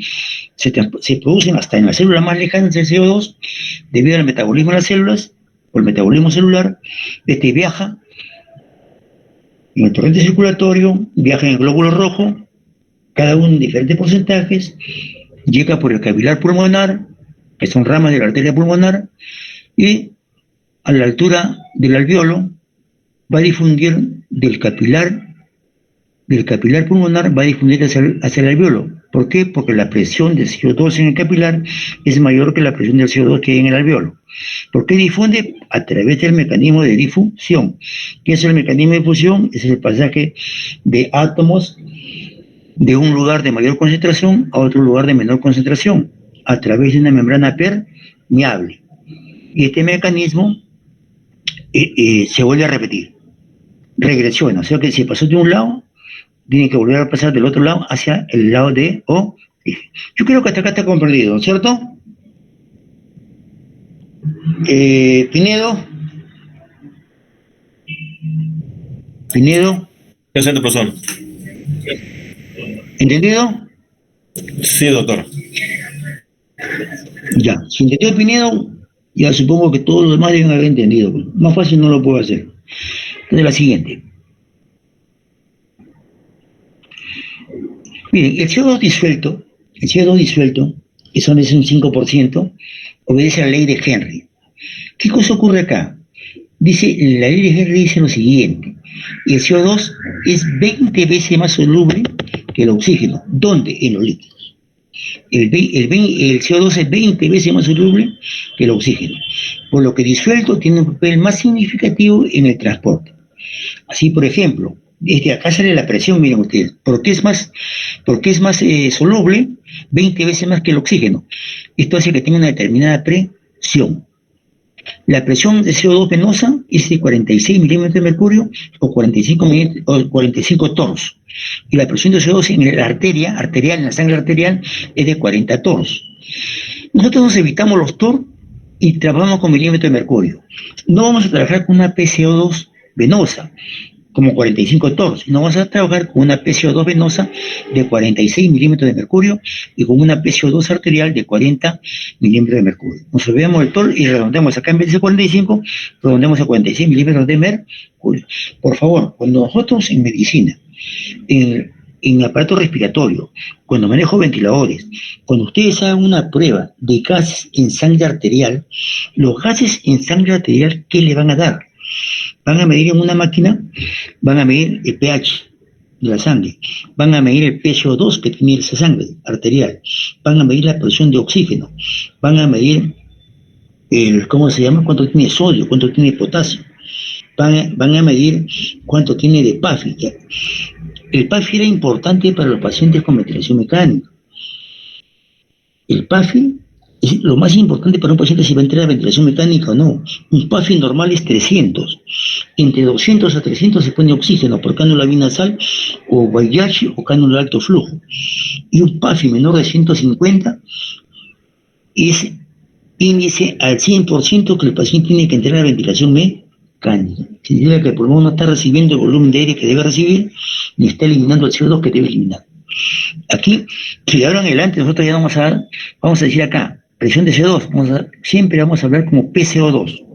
Se producen hasta en las células más lejanas el CO2, debido al metabolismo de las células, o el metabolismo celular. Este viaja en el torrente circulatorio, viaja en el glóbulo rojo, cada uno en diferentes porcentajes, llega por el capilar pulmonar, que son ramas de la arteria pulmonar, y a la altura del alveolo va a difundir del capilar pulmonar, va a difundir hacia el alveolo. ¿Por qué? Porque la presión de CO2 en el capilar es mayor que la presión del CO2 que hay en el alveolo. ¿Por qué difunde? A través del mecanismo de difusión. ¿Qué es el mecanismo de difusión? Es el pasaje de átomos de un lugar de mayor concentración a otro lugar de menor concentración, a través de una membrana permeable. Y este mecanismo se vuelve a repetir, regresiona, o sea que si pasó de un lado, tiene que volver a pasar del otro lado hacia el lado de origen. Yo creo que hasta acá está comprendido, ¿cierto? Pinedo. Presente, profesor. ¿Entendido? Sí, doctor. Ya, si entendió Pinedo, ya supongo que todos los demás deben haber entendido. Pues. Más fácil no lo puedo hacer. Entonces, la siguiente. Miren, el CO2 disuelto, que son es un 5%, obedece a la ley de Henry. ¿Qué cosa ocurre acá? Dice, la ley de Henry dice lo siguiente, el CO2 es 20 veces más soluble que el oxígeno. ¿Dónde? En los líquidos. El CO2 es 20 veces más soluble que el oxígeno, por lo que disuelto tiene un papel más significativo en el transporte. Así, por ejemplo, desde acá sale la presión, miren ustedes, porque es más soluble, 20 veces más que el oxígeno. Esto hace que tenga una determinada presión. La presión de CO2 venosa es de 46 milímetros de mercurio o 45 toros. Y la presión de CO2 en la arterial, en la sangre arterial, es de 40 toros. Nosotros nos evitamos los TOR y trabajamos con milímetros de mercurio. No vamos a trabajar con una PCO2 venosa, como 45 toros, sino vamos a trabajar con una PCO2 venosa de 46 milímetros de mercurio y con una PCO2 arterial de 40 milímetros de mercurio. Nos olvidamos del TOR y redondeamos acá en vez de 45, redondeamos a 46 milímetros de mercurio. Por favor, cuando nosotros en medicina, en aparato respiratorio, cuando manejo ventiladores, cuando ustedes hagan una prueba de gases en sangre arterial, los gases en sangre arterial, ¿qué le van a dar? Van a medir en una máquina, van a medir el pH de la sangre, van a medir el PCO2 que tiene esa sangre arterial, van a medir la presión de oxígeno, van a medir ¿cómo se llama? Cuánto tiene sodio, cuánto tiene potasio, van a medir cuánto tiene de PAFI. El PAFI era importante para los pacientes con ventilación mecánica. El PAFI es lo más importante para un paciente si va a entrar a ventilación mecánica o no. Un PAFI normal es 300. Entre 200 a 300 se pone oxígeno por cánula binasal o Guayacsi o cánula de alto flujo. Y un PAFI menor de 150 es índice al 100% que el paciente tiene que entrar a ventilación mecánica. Significa que el pulmón no está recibiendo el volumen de aire que debe recibir ni está eliminando el CO2 que debe eliminar. Aquí, si de ahora en adelante nosotros ya vamos a decir acá, presión de CO2, siempre vamos a hablar como PCO2.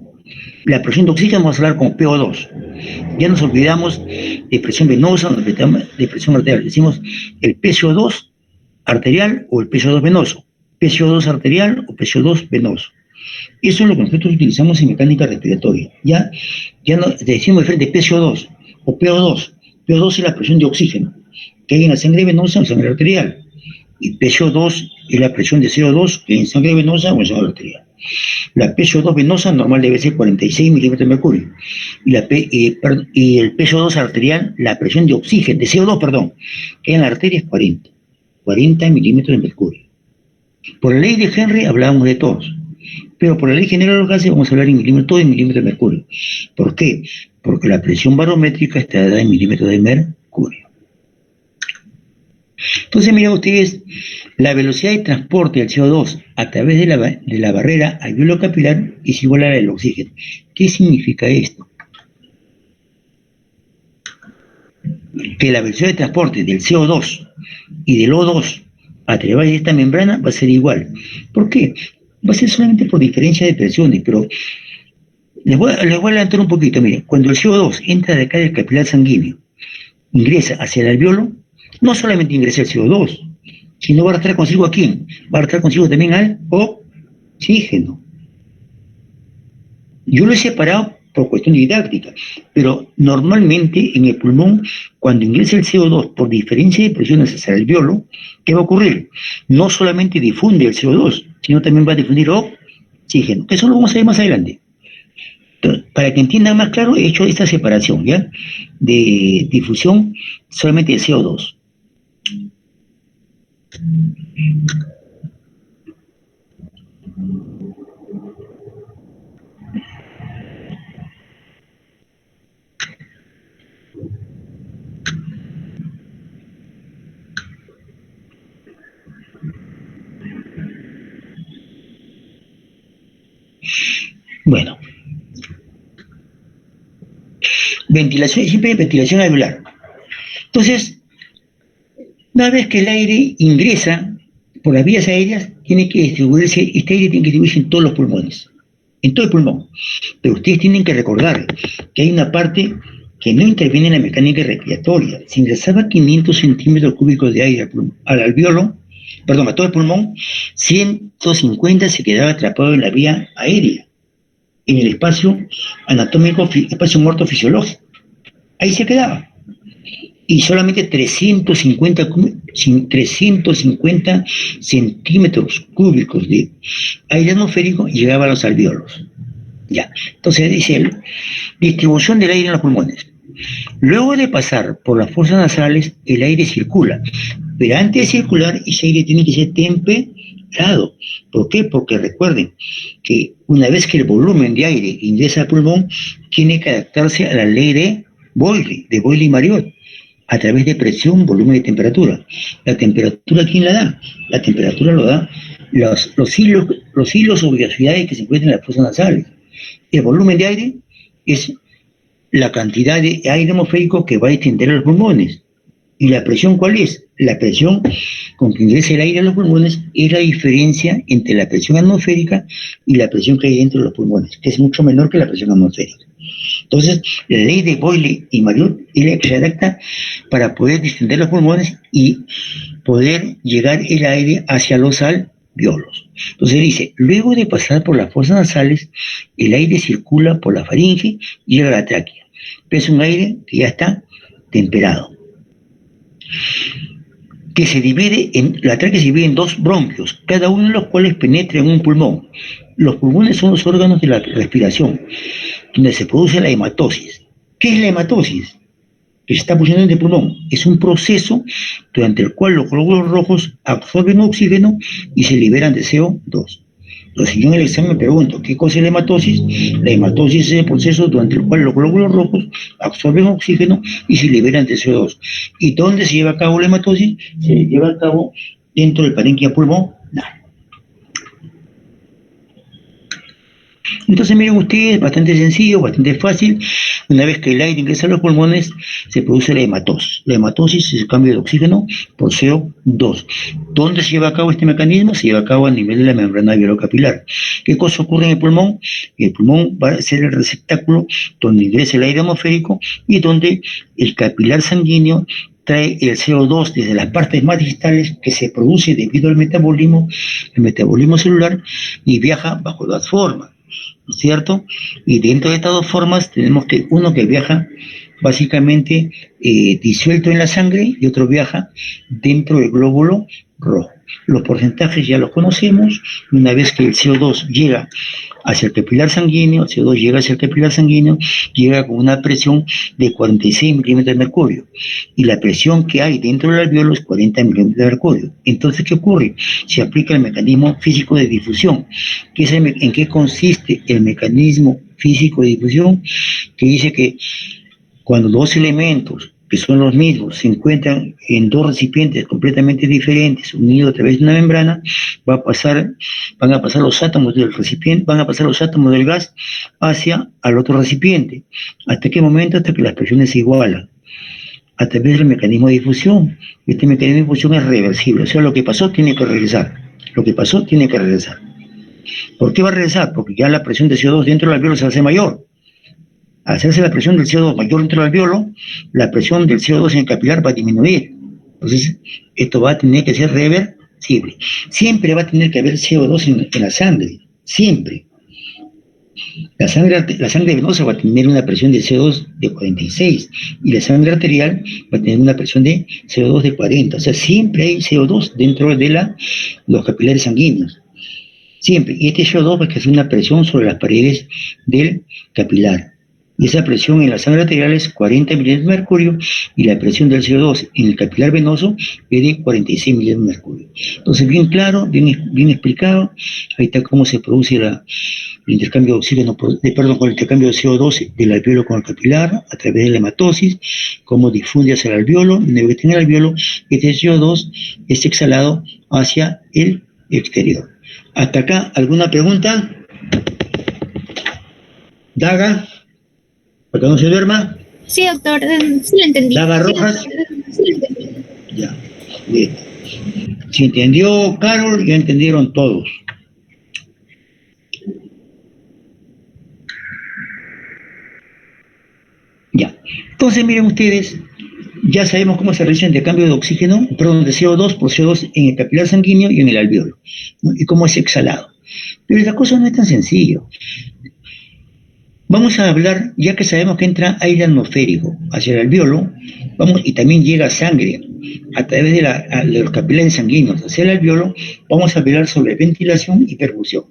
La presión de oxígeno vamos a hablar como PO2. Ya nos olvidamos de presión venosa, nos olvidamos de presión arterial. Decimos el PCO2 arterial o el PCO2 venoso. PCO2 arterial o PCO2 venoso. Eso es lo que nosotros utilizamos en mecánica respiratoria. Ya no decimos de frente PCO2 o PO2. PO2 es la presión de oxígeno que hay en la sangre venosa o en sangre arterial. Y PCO2 es la presión de CO2 que hay en sangre venosa o en sangre arterial. La PCO2 venosa normal debe ser 46 milímetros de mercurio. Y el PCO2 arterial, la presión de oxígeno, de CO2, perdón, que hay en la arteria es 40 milímetros de mercurio. Por la ley de Henry hablábamos de todos. Pero por la ley general de los gases vamos a hablar en milímetros, todo en milímetros de mercurio. ¿Por qué? Porque la presión barométrica está dada en milímetros de mercurio. Entonces, miren ustedes, la velocidad de transporte del CO2 a través de la barrera alveolo capilar es igual a la del oxígeno. ¿Qué significa esto? Que la velocidad de transporte del CO2 y del O2 a través de esta membrana va a ser igual. ¿Por qué? Va a ser solamente por diferencia de presiones, pero les voy a adelantar un poquito. Miren, cuando el CO2 entra de acá del capilar sanguíneo, ingresa hacia el alveolo, no solamente ingresa el CO2, sino va a arrastrar consigo a quién, va a arrastrar consigo también al oxígeno. Yo lo he separado por cuestión didáctica, pero normalmente en el pulmón, cuando ingresa el CO2 por diferencia de presiones hacia el alveolo, ¿qué va a ocurrir? No solamente difunde el CO2, sino también va a difundir oxígeno, que eso lo vamos a ver más adelante. Entonces, para que entiendan más claro, he hecho esta separación, ¿ya? De difusión solamente de CO2. Bueno, ventilación, siempre ventilación alveolar. Entonces, una vez que el aire ingresa por las vías aéreas tiene que distribuirse, este aire tiene que distribuirse en todos los pulmones, en todo el pulmón. Pero ustedes tienen que recordar que hay una parte que no interviene en la mecánica respiratoria. Si ingresaba 500 centímetros cúbicos de aire al alveolo, perdón, a todo el pulmón, 150 se quedaba atrapado en la vía aérea, en el espacio anatómico, espacio muerto fisiológico. Ahí se quedaba. Y solamente 350 centímetros cúbicos de aire atmosférico llegaba a los alvéolos. Ya. Entonces dice él, distribución del aire en los pulmones. Luego de pasar por las fosas nasales, el aire circula. Pero antes de circular, ese aire tiene que ser temperado. ¿Por qué? Porque recuerden que una vez que el volumen de aire ingresa al pulmón, tiene que adaptarse a la ley de Boyle y Marriott, a través de presión, volumen y temperatura. ¿La temperatura quién la da? La temperatura lo da los hilos o gaseosidades que se encuentran en las fosas nasales. El volumen de aire es la cantidad de aire atmosférico que va a extender a los pulmones. ¿Y la presión cuál es? La presión con que ingresa el aire a los pulmones es la diferencia entre la presión atmosférica y la presión que hay dentro de los pulmones, que es mucho menor que la presión atmosférica. Entonces, la ley de Boyle y Marriott es la que se adapta para poder distender los pulmones y poder llegar el aire hacia los alvéolos. Entonces dice, luego de pasar por las fosas nasales, el aire circula por la faringe y llega a la tráquea. Pero es un aire que ya está temperado, que se divide la tráquea se divide en dos bronquios, cada uno de los cuales penetra en un pulmón. Los pulmones son los órganos de la respiración, donde se produce la hematosis. ¿Qué es la hematosis? Que se está produciendo en el pulmón. Es un proceso durante el cual los glóbulos rojos absorben oxígeno y se liberan de CO2. Entonces, si yo en el examen me pregunto, ¿qué cosa es la hematosis? La hematosis es el proceso durante el cual los glóbulos rojos absorben oxígeno y se liberan de CO2. ¿Y dónde se lleva a cabo la hematosis? Se lleva a cabo dentro del parénquima pulmonar. Entonces miren ustedes, bastante sencillo, bastante fácil. Una vez que el aire ingresa a los pulmones, se produce la hematosis. La hematosis es el cambio de oxígeno por CO2. ¿Dónde se lleva a cabo este mecanismo? Se lleva a cabo a nivel de la membrana alveolo-capilar. ¿Qué cosa ocurre en el pulmón? El pulmón va a ser el receptáculo donde ingresa el aire atmosférico y donde el capilar sanguíneo trae el CO2 desde las partes más distales que se produce debido al metabolismo celular y viaja bajo dos formas. ¿No es cierto? Y dentro de estas dos formas tenemos que uno que viaja básicamente disuelto en la sangre y otro viaja dentro del glóbulo rojo. Los porcentajes ya los conocemos. Una vez que el CO2 llega hacia el capilar sanguíneo, llega con una presión de 46 milímetros de mercurio. Y la presión que hay dentro del alveolo es 40 milímetros de mercurio. Entonces, ¿qué ocurre? Se aplica el mecanismo físico de difusión. ¿En qué consiste el mecanismo físico de difusión? Que dice que cuando dos elementos que son los mismos se encuentran en dos recipientes completamente diferentes, unidos a través de una membrana, van a pasar los átomos del recipiente, van a pasar los átomos del gas hacia al otro recipiente. ¿Hasta qué momento? Hasta que las presiones se igualan, a través del mecanismo de difusión. Este mecanismo de difusión es reversible, o sea, lo que pasó tiene que regresar. ¿Por qué va a regresar? Porque ya la presión de CO2 dentro del alveolo se hace mayor. Al hacerse la presión del CO2 mayor dentro del alveolo, la presión del CO2 en el capilar va a disminuir. Entonces, esto va a tener que ser reversible. Siempre va a tener que haber CO2 en la sangre, siempre. La sangre venosa va a tener una presión de CO2 de 46 y la sangre arterial va a tener una presión de CO2 de 40. O sea, siempre hay CO2 dentro de los capilares sanguíneos. Siempre. Y este CO2 va a hacer una presión sobre las paredes del capilar. Y esa presión en la sangre arterial es 40 milímetros de mercurio y la presión del CO2 en el capilar venoso es de 46 milímetros de mercurio. Entonces, bien claro, bien explicado. Ahí está cómo se produce el intercambio de oxígeno, con el intercambio de CO2 del alveolo con el capilar a través de la hematosis, cómo difunde hacia el alveolo. Una vez que tiene el alveolo, este CO2 es exhalado hacia el exterior. Hasta acá, ¿alguna pregunta? Daga. ¿Para que no se duerma? Sí, doctor, sí lo entendí. ¿Daga rojas? Sí lo entendí. Ya, bien. Si entendió Carol, ya entendieron todos. Ya. Entonces, miren ustedes, ya sabemos cómo se realiza el intercambio de oxígeno, perdón, de CO2 por CO2 en el capilar sanguíneo y en el alveolo, ¿no? Y cómo es exhalado. Pero la cosa no es tan sencillo. Vamos a hablar, ya que sabemos que entra aire atmosférico hacia el alveolo, y también llega sangre a través de los capilares sanguíneos hacia el alveolo, vamos a hablar sobre ventilación y perfusión.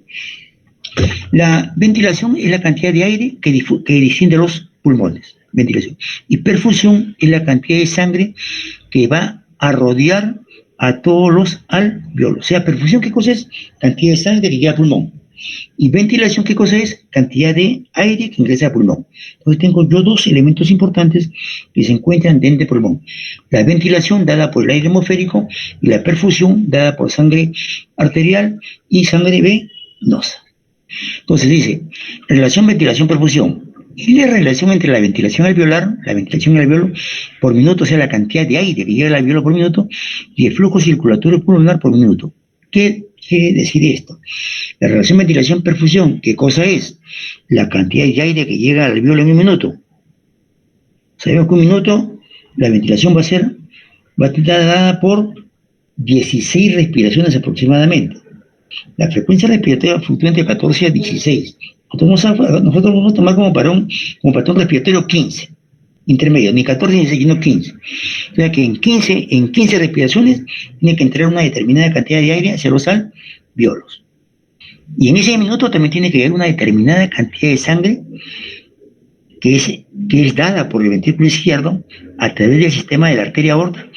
La ventilación es la cantidad de aire que desciende a los pulmones, ventilación. Y perfusión es la cantidad de sangre que va a rodear a todos los alveolos. O sea, perfusión, ¿qué cosa es? Cantidad de sangre que llega al pulmón. Y ventilación, ¿qué cosa es? Cantidad de aire que ingresa al pulmón. Entonces tengo yo dos elementos importantes que se encuentran dentro del pulmón. La ventilación dada por el aire atmosférico y la perfusión dada por sangre arterial y sangre venosa. Entonces dice, relación ventilación-perfusión. Y la relación entre la ventilación alveolar, la ventilación del alveolo por minuto, o sea, la cantidad de aire que llega al alveolo por minuto, y el flujo circulatorio pulmonar por minuto. ¿Qué quiere decir esto? La relación ventilación-perfusión, ¿qué cosa es? La cantidad de aire que llega al alveolo en un minuto. Sabemos que un minuto, la ventilación va a estar dada por 16 respiraciones aproximadamente. La frecuencia respiratoria fluctúa entre 14 a 16. Nosotros vamos a tomar como patrón respiratorio 15, intermedio, ni 14 ni 16, sino 15. O sea que en 15 respiraciones tiene que entrar una determinada cantidad de aire hacia los alveolos. Y en ese minuto también tiene que haber una determinada cantidad de sangre que es dada por el ventrículo izquierdo a través del sistema de la arteria aorta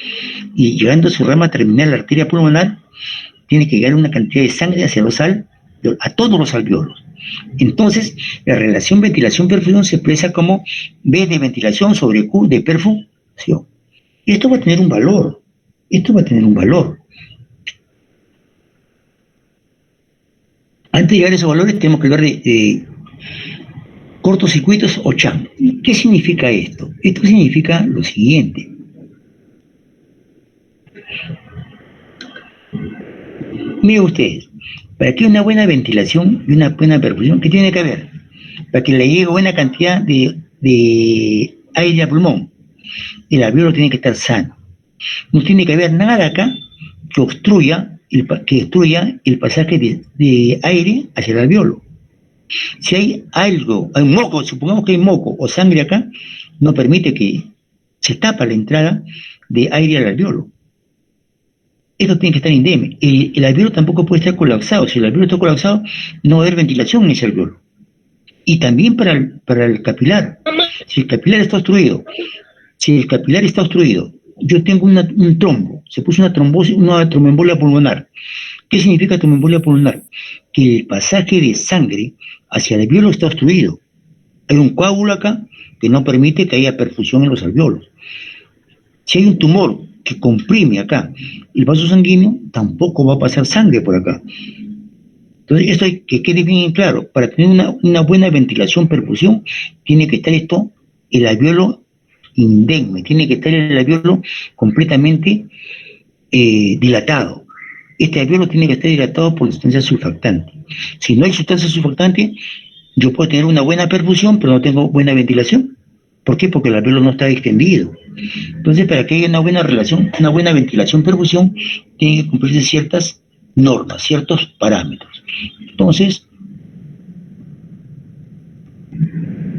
y llegando a su rama terminal, la arteria pulmonar, tiene que llegar una cantidad de sangre hacia los alveolos, a todos los alveolos. Entonces, la relación ventilación-perfusión se expresa como V de ventilación sobre Q de perfusión. Esto va a tener un valor. Antes de llegar a esos valores, tenemos que hablar de cortocircuitos o CHAM. ¿Qué significa esto? Esto significa lo siguiente. Miren ustedes, para que haya una buena ventilación y una buena perfusión, ¿qué tiene que haber? Para que le llegue buena cantidad de aire al pulmón, el alveolo tiene que estar sano. No tiene que haber nada acá que destruya el pasaje de aire hacia el alveolo. Si hay un moco, supongamos que hay moco o sangre acá, no permite que se tapa la entrada de aire al alveolo. Esto tiene que estar indemne. El alveolo tampoco puede estar colapsado. Si el alveolo está colapsado, no va a haber ventilación en ese alveolo. Y también para el capilar. Si el capilar está obstruido, yo tengo un trombo, se puso una trombosis, una tromboembolia pulmonar. ¿Qué significa tromboembolia pulmonar? Que el pasaje de sangre hacia el alveolo está obstruido. Hay un coágulo acá que no permite que haya perfusión en los alveolos. Si hay un tumor que comprime acá el vaso sanguíneo, tampoco va a pasar sangre por acá. Entonces, esto hay que quede bien claro. Para tener una buena ventilación-perfusión, tiene que estar el alveolo indemne, tiene que estar el alveolo completamente dilatado. Este alveolo tiene que estar dilatado por sustancia surfactante. Si no hay sustancia surfactante, yo puedo tener una buena perfusión, pero no tengo buena ventilación. ¿Por qué? Porque el alveolo no está extendido. Entonces, para que haya una buena relación, una buena ventilación-perfusión, tiene que cumplirse ciertas normas, ciertos parámetros. Entonces,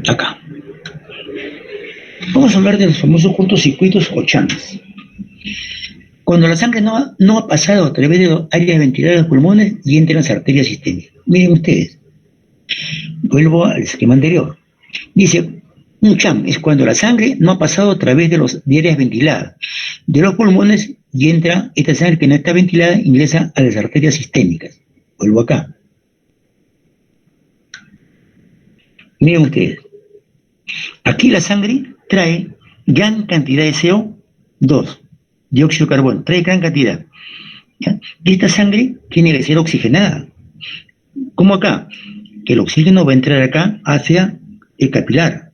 acá. Vamos a hablar de los famosos cortocircuitos o CHAMs. Cuando la sangre no ha pasado a través de los áreas ventiladas de los pulmones y entra en las arterias sistémicas. Miren ustedes. Vuelvo al esquema anterior. Dice, un CHAM es cuando la sangre no ha pasado a través de áreas ventiladas de los pulmones y entra esta sangre que no está ventilada, ingresa a las arterias sistémicas. Vuelvo acá. Miren ustedes. Aquí la sangre trae gran cantidad de CO2, dióxido de carbono, trae gran cantidad. ¿Ya? Y esta sangre tiene que ser oxigenada. Como acá, que el oxígeno va a entrar acá hacia el capilar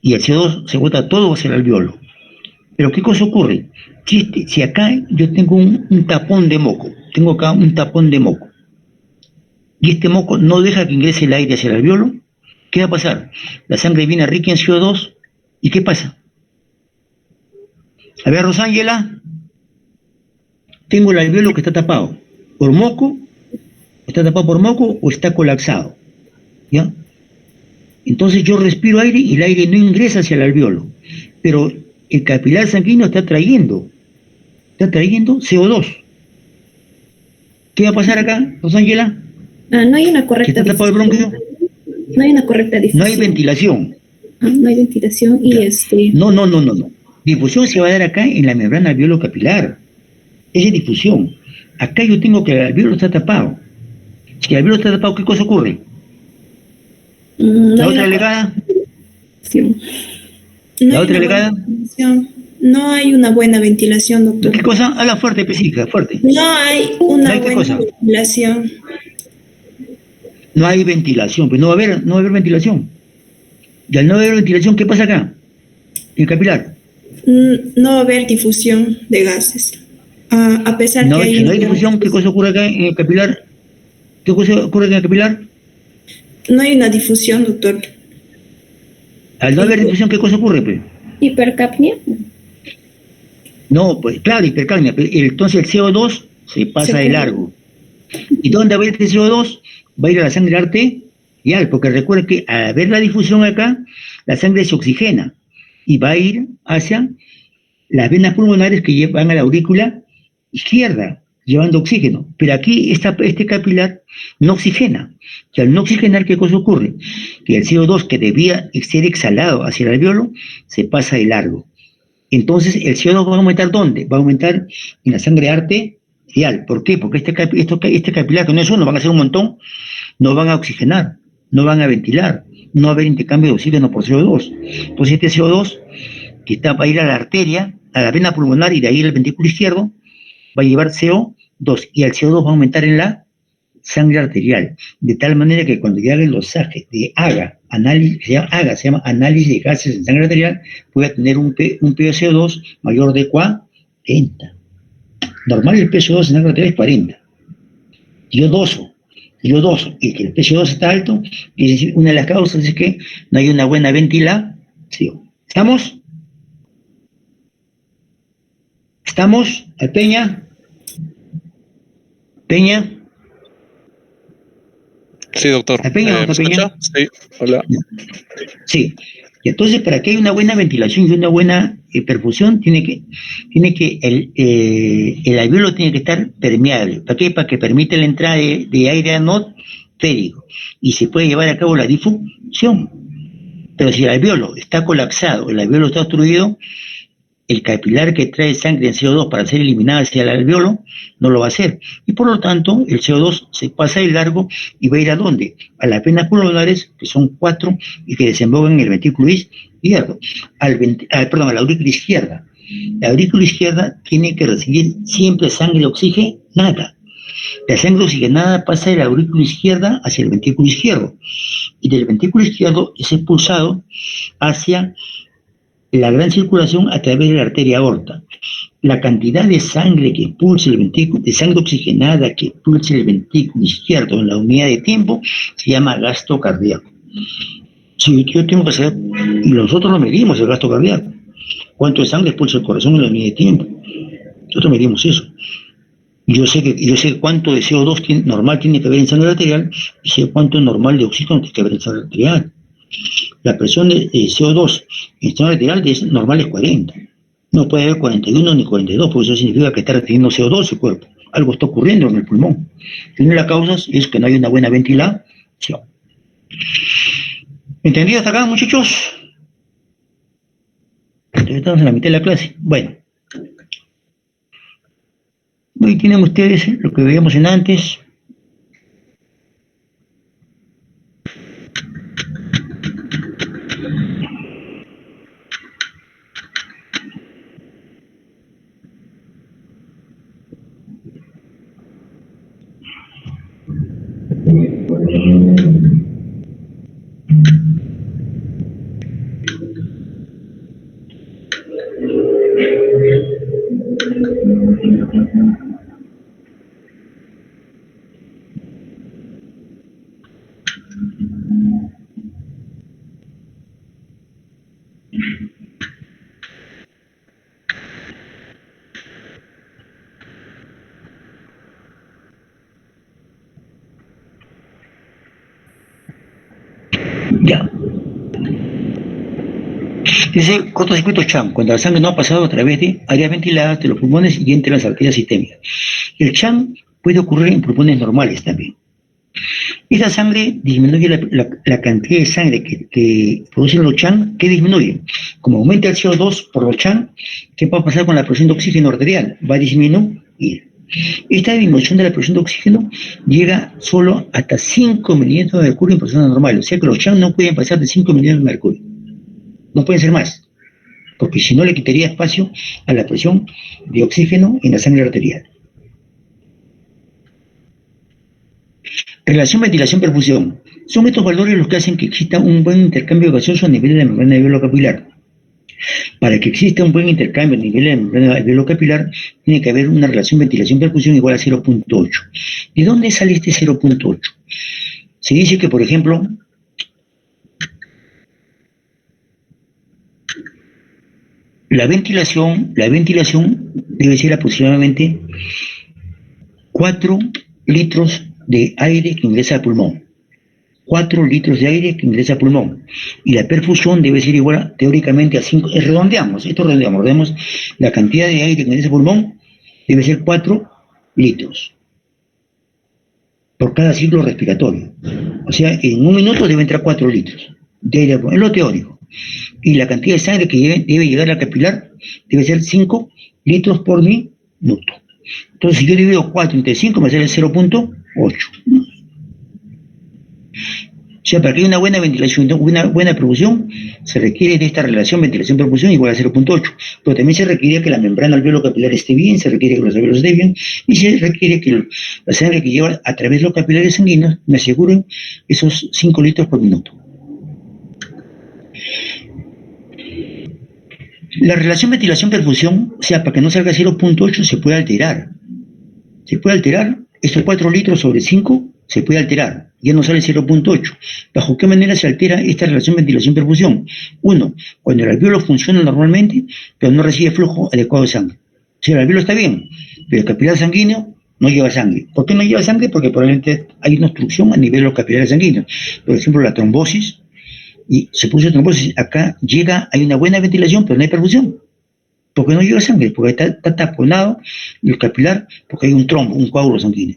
y el CO2 se bota todo hacia el alveolo. Pero ¿qué cosa ocurre? Si acá yo tengo un tapón de moco, tengo acá un tapón de moco, y este moco no deja que ingrese el aire hacia el alveolo, ¿qué va a pasar? La sangre viene rica en CO2, ¿y qué pasa? A ver, Rosángela, tengo el alveolo que está tapado por moco, está tapado por moco o está colapsado, ¿ya? Entonces yo respiro aire y el aire no ingresa hacia el alveolo, pero el capilar sanguíneo está trayendo CO2. ¿Qué va a pasar acá, Rosángela? No hay una ¿Que correcta está tapado el difusión. bronquio? No hay una correcta No hay difusión. ventilación. No hay ventilación y No. Difusión se va a dar acá en la membrana alveolo capilar. Esa es difusión. Acá yo tengo que el alveolo está tapado. Si el alveolo está tapado, ¿qué cosa ocurre? no La hay otra una legada, corrección. la otra legada, No hay una buena ventilación, doctor. ¿qué cosa? Habla fuerte, específica, fuerte. No hay ¿No una hay qué buena cosa? ventilación. No hay ventilación, pues no va a haber ventilación. Y al no haber ventilación, ¿qué pasa acá? En el capilar. No va a haber difusión de gases. A pesar No, que hay si no hay una difusión, ¿qué cosa ocurre acá en el capilar? ¿Qué cosa ocurre en el capilar? No hay una difusión, doctor. Al no haber difusión, ¿qué cosa ocurre, pues? Hipercapnia. No, pues claro, hipercapnia. Entonces el CO2 se pasa de largo. ¿Y dónde va a ir este CO2? Va a ir a la sangre arterial, porque recuerden que al haber la difusión acá, la sangre se oxigena y va a ir hacia las venas pulmonares que van a la aurícula izquierda, llevando oxígeno. Pero aquí este capilar no oxigena. Y al no oxigenar, ¿qué cosa ocurre? Que el CO2 que debía ser exhalado hacia el alveolo se pasa de largo. Entonces, el CO2 va a aumentar ¿dónde? Va a aumentar en la sangre arterial. ¿Por qué? Porque este capilar, que no es uno, van a ser un montón, no van a oxigenar, no van a ventilar, no va a haber intercambio de oxígeno por CO2. Entonces, este CO2 que va a ir a la arteria, a la vena pulmonar y de ahí al ventrículo izquierdo, va a llevar CO2 y el CO2 va a aumentar en la sangre arterial, de tal manera que cuando ya haga el dosaje de análisis, se llama análisis de gases en sangre arterial, puede tener un PaCO2 mayor de 40. Normal el PaCO2 en sangre arterial es 40. Iodoso, y que el PaCO2 está alto, es decir, una de las causas es que no hay una buena ventilación. ¿Estamos? ¿Estamos? ¿Al Peña? ¿Peña? Sí, doctor. ¿Está Peña o no ¿Me está Peña? escucha? Sí, hola. Sí. Y entonces, para que haya una buena ventilación y una buena perfusión, el alveolo tiene que estar permeable. ¿Para qué? Para que permita la entrada de aire atmosférico y se puede llevar a cabo la difusión. Pero si el alveolo está colapsado, el alveolo está obstruido, el capilar que trae sangre en CO2 para ser eliminada hacia el alveolo no lo va a hacer. Y por lo tanto, el CO2 se pasa de largo y va a ir ¿a dónde? A las venas pulmonares, que son 4, y que desembocan en el ventrículo izquierdo. A la aurícula izquierda. La aurícula izquierda tiene que recibir siempre sangre oxigenada. La sangre oxigenada pasa de la aurícula izquierda hacia el ventrículo izquierdo. Y del ventrículo izquierdo es expulsado hacia la gran circulación a través de la arteria aorta. La cantidad de sangre que expulsa el ventrículo, de sangre oxigenada que expulsa el ventrículo izquierdo en la unidad de tiempo, se llama gasto cardíaco. Si yo tengo que saber, y nosotros lo medimos, el gasto cardíaco, cuánto de sangre expulsa el corazón en la unidad de tiempo. Nosotros medimos eso. Y yo sé cuánto de CO2 normal tiene que haber en sangre arterial y sé cuánto normal de oxígeno tiene que haber en sangre arterial. La presión de CO2 en sangre arterial normal es 40. No puede haber 41 ni 42, porque eso significa que está reteniendo CO2 el cuerpo. Algo está ocurriendo en el pulmón. Y una de las causas es que no hay una buena ventilación. ¿Entendido hasta acá, muchachos? Entonces estamos en la mitad de la clase. Bueno. Hoy tienen ustedes lo que veíamos en antes. Ya. Dice cortocircuito CHAM, cuando la sangre no ha pasado a través de áreas ventiladas de los pulmones y entre las arterias sistémicas. El CHAM puede ocurrir en pulmones normales también. Esa sangre disminuye la cantidad de sangre que producen los CHAM, que disminuye. Como aumenta el CO2 por los CHAM, ¿qué va a pasar con la presión de oxígeno arterial? Va a disminuir. Esta disminución de la presión de oxígeno llega solo hasta 5 milímetros de mercurio en personas normales. O sea que los CHAM no pueden pasar de 5 milímetros de mercurio. No pueden ser más, porque si no le quitaría espacio a la presión de oxígeno en la sangre arterial. Relación ventilación-perfusión. Son estos valores los que hacen que exista un buen intercambio gaseoso a nivel de la membrana alveolar capilar. Para que exista un buen intercambio a nivel de la membrana alveolar capilar, tiene que haber una relación ventilación-perfusión igual a 0.8. ¿De dónde sale este 0.8? Se dice que, por ejemplo, la ventilación debe ser aproximadamente 4 litros de aire que ingresa al pulmón. 4 litros de aire que ingresa al pulmón. Y la perfusión debe ser igual teóricamente a 5. Redondeamos la cantidad de aire que ingresa al pulmón, debe ser 4 litros por cada ciclo respiratorio. O sea, en un minuto debe entrar 4 litros de aire al pulmón. Es lo teórico. Y la cantidad de sangre que debe llegar al capilar debe ser 5 litros por minuto. Entonces, si yo divido 4 entre 5, me sale 0.8. O sea, para que haya una buena ventilación, una buena perfusión, se requiere de esta relación ventilación-perfusión igual a 0.8. Pero también se requiere que la membrana alveolar capilar esté bien, se requiere que los alveolos estén bien, y se requiere que la sangre que lleva a través de los capilares sanguíneos me aseguren esos 5 litros por minuto. La relación ventilación-perfusión, o sea, para que no salga 0.8, se puede alterar. Estos 4 litros sobre 5 se puede alterar, ya no sale 0.8. ¿Bajo qué manera se altera esta relación ventilación-perfusión? 1, cuando el alveolo funciona normalmente, pero no recibe flujo adecuado de sangre. O sea, el alveolo está bien, pero el capilar sanguíneo no lleva sangre. ¿Por qué no lleva sangre? Porque probablemente hay una obstrucción a nivel de los capilares sanguíneos. Por ejemplo, la trombosis, y se puso trombosis, acá hay una buena ventilación, pero no hay perfusión. Porque no llega sangre, porque está taponado el capilar, porque hay un trombo, un coágulo sanguíneo.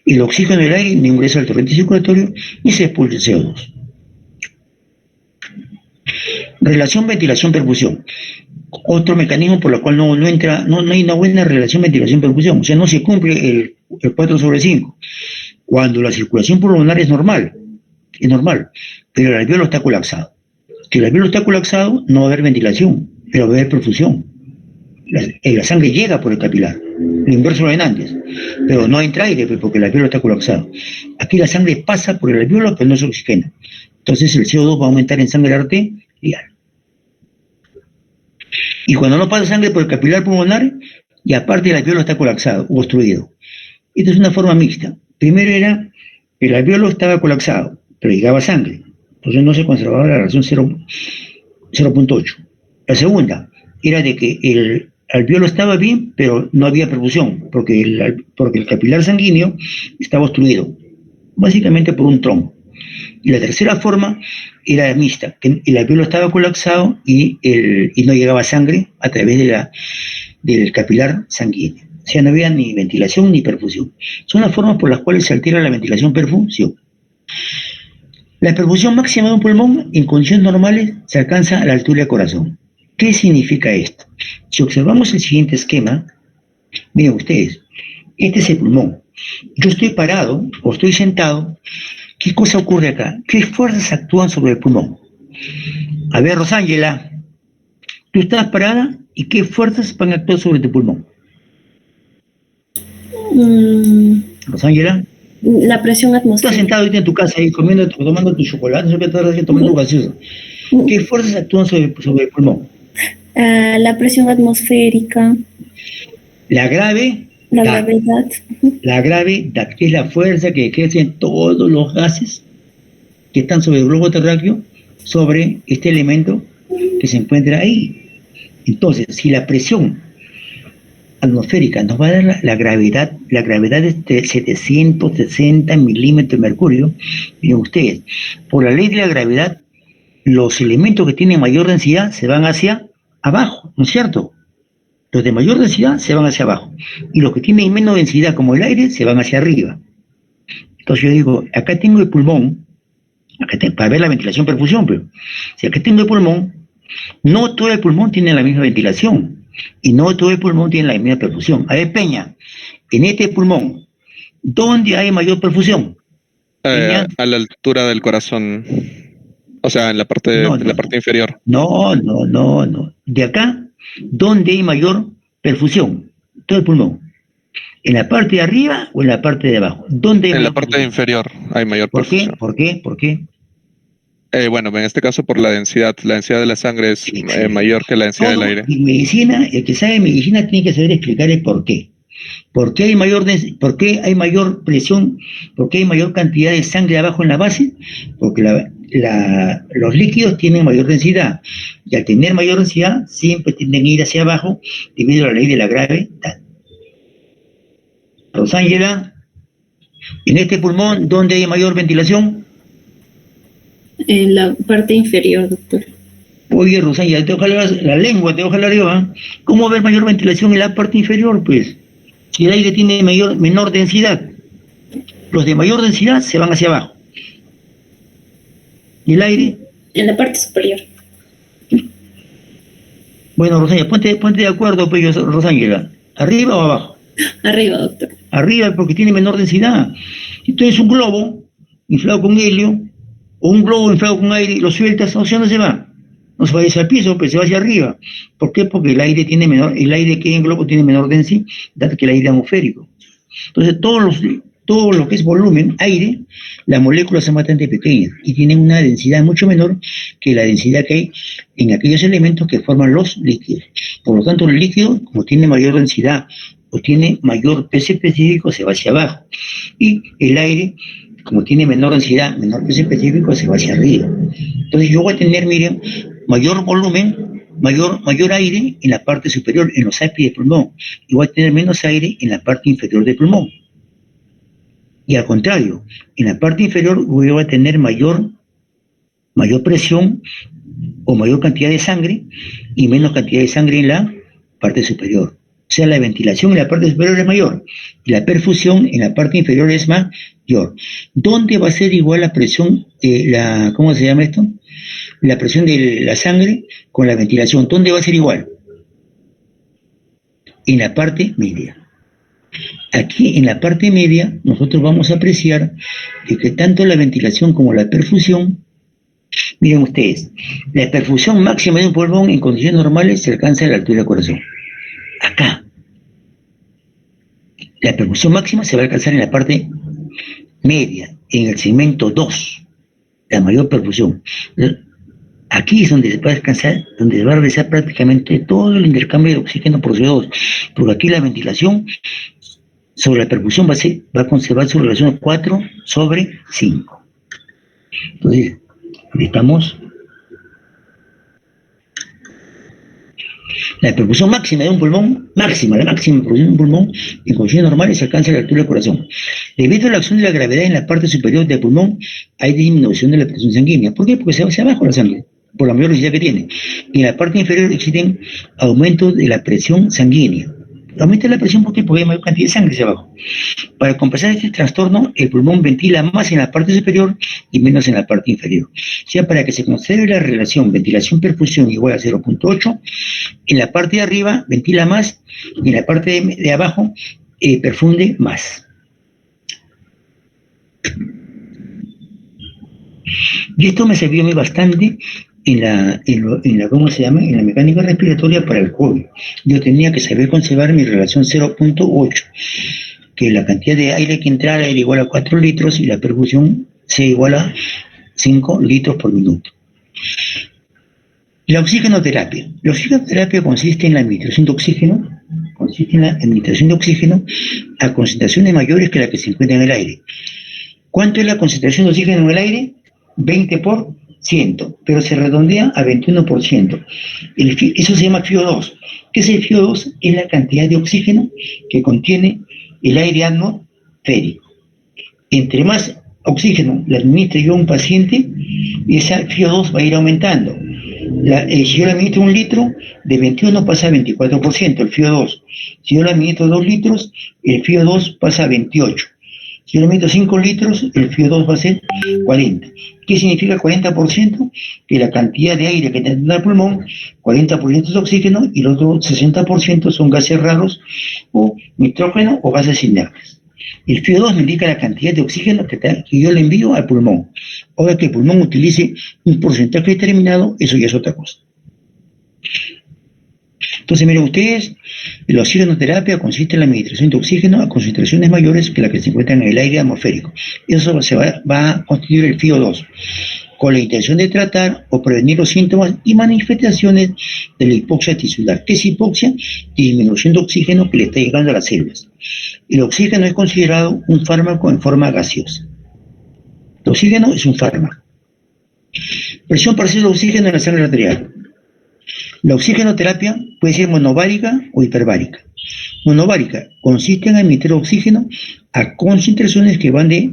Y el oxígeno del aire no ingresa al torrente circulatorio y se expulsa el CO2. Relación ventilación-perfusión. Otro mecanismo por el cual no hay una buena relación ventilación-perfusión. O sea, no se cumple el 4 sobre 5. Cuando la circulación pulmonar es normal, pero el alveolo está colapsado. Si el alveolo está colapsado, no va a haber ventilación, pero va a haber perfusión. La sangre llega por el capilar, lo inverso lo ven antes, pero no entra aire porque el alveolo está colapsado. Aquí la sangre pasa por el alveolo, pero no se oxigena. Entonces el CO2 va a aumentar en sangre arterial. Y cuando no pasa sangre por el capilar pulmonar, y aparte el alveolo está colapsado o obstruido. Esto es una forma mixta. Primero era, el alveolo estaba colapsado, pero llegaba sangre. Entonces no se conservaba la relación 0.8. La segunda era de que el alveolo estaba bien, pero no había perfusión, porque el capilar sanguíneo estaba obstruido, básicamente por un trombo. Y la tercera forma era mixta, que el alveolo estaba colapsado y no llegaba sangre a través del capilar sanguíneo. O sea, no había ni ventilación ni perfusión. Son las formas por las cuales se altera la ventilación-perfusión. La perfusión máxima de un pulmón en condiciones normales se alcanza a la altura del corazón. ¿Qué significa esto? Si observamos el siguiente esquema, miren ustedes, este es el pulmón. Yo estoy parado o estoy sentado. ¿Qué cosa ocurre acá? ¿Qué fuerzas actúan sobre el pulmón? A ver, Rosángela, tú estás parada y ¿qué fuerzas van a actuar sobre tu pulmón? Rosángela. La presión Estás atmosférica. sentado ahorita en tu casa ahí tomando tu chocolate, no sé qué estás haciendo, tomando tu gaseosa. ¿Qué fuerzas actúan sobre el pulmón? La presión atmosférica. La gravedad. La gravedad. La gravedad, que es la fuerza que ejercen todos los gases que están sobre el globo terráqueo, sobre este elemento que se encuentra ahí. Entonces, si la presión atmosférica nos va a dar la gravedad es de 760 milímetros de mercurio. Miren ustedes, por la ley de la gravedad, los elementos que tienen mayor densidad se van hacia abajo, ¿no es cierto? Los de mayor densidad se van hacia abajo, y los que tienen menos densidad, como el aire, se van hacia arriba. Entonces yo digo, acá tengo el pulmón, para ver la ventilación-perfusión, pero si acá tengo el pulmón, no todo el pulmón tiene la misma ventilación, y no todo el pulmón tiene la misma perfusión. A ver, Peña, en este pulmón, ¿dónde hay mayor perfusión? A la altura del corazón, o sea, en la parte, la parte inferior. No. De acá, ¿dónde hay mayor perfusión? Todo el pulmón. ¿En la parte de arriba o en la parte de abajo? ¿Dónde hay en la mayor parte perfusión? inferior hay mayor perfusión. ¿Por qué? Bueno, en este caso por la densidad de la sangre es mayor que la densidad del aire. En medicina, el que sabe medicina tiene que saber explicar el por qué. ¿Por qué hay mayor presión? ¿Por qué hay mayor cantidad de sangre abajo en la base? Porque los líquidos tienen mayor densidad, y al tener mayor densidad siempre tienden a ir hacia abajo debido a la ley de la gravedad. Rosángela, en este pulmón, ¿dónde hay mayor ventilación? En la parte inferior, doctor. Oye, Rosángela, te ojalá la lengua, te ojalá arriba. ¿Cómo va a haber mayor ventilación en la parte inferior, pues? Si el aire tiene menor densidad, los de mayor densidad se van hacia abajo. ¿Y el aire? En la parte superior. Bueno, Rosángela, ponte de acuerdo, pues, Rosángela. ¿Arriba o abajo? Arriba, doctor. Arriba, porque tiene menor densidad. Entonces, un globo inflado con helio o un globo inflado con aire, lo sueltas, ¿hacia dónde se va? No se va hacia el piso, pero se va hacia arriba. ¿Por qué? Porque el aire que hay en globo tiene menor densidad que el aire atmosférico. Entonces, todo lo que es volumen, aire, las moléculas son bastante pequeñas y tienen una densidad mucho menor que la densidad que hay en aquellos elementos que forman los líquidos. Por lo tanto, el líquido, como tiene mayor densidad o tiene mayor peso específico, se va hacia abajo. Y el aire, como tiene menor densidad, menor peso específico, se va hacia arriba. Entonces yo voy a tener, miren, mayor volumen, mayor aire en la parte superior, en los ápices del pulmón, y voy a tener menos aire en la parte inferior del pulmón. Y al contrario, en la parte inferior voy a tener mayor presión o mayor cantidad de sangre y menos cantidad de sangre en la parte superior. O sea, la ventilación en la parte superior es mayor y la perfusión en la parte inferior es mayor. ¿Dónde va a ser igual la presión, ¿cómo se llama esto? La presión de la sangre con la ventilación. ¿Dónde va a ser igual? En la parte media. Aquí en la parte media nosotros vamos a apreciar de que tanto la ventilación como la perfusión, miren ustedes, la perfusión máxima de un pulmón en condiciones normales se alcanza a la altura del corazón. Acá. La perfusión máxima se va a alcanzar en la parte media, en el segmento 2, la mayor perfusión. Aquí es donde se va a alcanzar, donde se va a realizar prácticamente todo el intercambio de oxígeno por CO2, porque aquí la ventilación sobre la perfusión va a conservar su relación 4/5. Entonces, estamos. La perfusión máxima de un pulmón, la máxima perfusión de un pulmón, en condiciones normales se alcanza a la altura del corazón. Debido a la acción de la gravedad en la parte superior del pulmón, hay disminución de la presión sanguínea. ¿Por qué? Porque se va hacia abajo la sangre, por la mayor densidad que tiene. Y en la parte inferior existen aumentos de la presión sanguínea. Aumenta la presión porque hay mayor cantidad de sangre hacia abajo. Para compensar este trastorno, el pulmón ventila más en la parte superior y menos en la parte inferior. O sea, para que se conserve la relación ventilación-perfusión igual a 0.8, en la parte de arriba ventila más y en la parte de abajo perfunde más. Y esto me sirvió a mí bastante en la mecánica respiratoria para el COVID. Yo tenía que saber conservar mi relación 0.8, que la cantidad de aire que entrara era igual a 4 litros y la perfusión sea igual a 5 litros por minuto. La oxigenoterapia. La oxigenoterapia consiste en la administración de oxígeno, a concentraciones mayores que la que se encuentra en el aire. ¿Cuánto es la concentración de oxígeno en el aire? 20 por pero se redondea a 21%. Eso se llama FiO2. ¿Qué es el FiO2? Es la cantidad de oxígeno que contiene el aire atmosférico. Entre más oxígeno le administre yo a un paciente, esa FiO2 va a ir aumentando. Si yo le administro 1 litro, de 21 pasa a 24% el FiO2. Si yo le administro 2 litros, el FiO2 pasa a 28. Si yo le meto 5 litros, el FiO2 va a ser 40. ¿Qué significa 40%? Que la cantidad de aire que tiene el pulmón, 40% es oxígeno y el otro 60% son gases raros o nitrógeno o gases inertes. El FiO2 me indica la cantidad de oxígeno que yo le envío al pulmón. Ahora que el pulmón utilice un porcentaje determinado, eso ya es otra cosa. Entonces, miren ustedes, la oxigenoterapia consiste en la administración de oxígeno a concentraciones mayores que las que se encuentran en el aire atmosférico. Eso va a constituir el FiO2, con la intención de tratar o prevenir los síntomas y manifestaciones de la hipoxia tisular. ¿Qué es hipoxia? Disminución de oxígeno que le está llegando a las células. El oxígeno es considerado un fármaco en forma gaseosa. El oxígeno es un fármaco. Presión parcial de oxígeno en la sangre arterial. La oxigenoterapia puede ser monobárica o hiperbárica. Monobárica consiste en administrar oxígeno a concentraciones que van del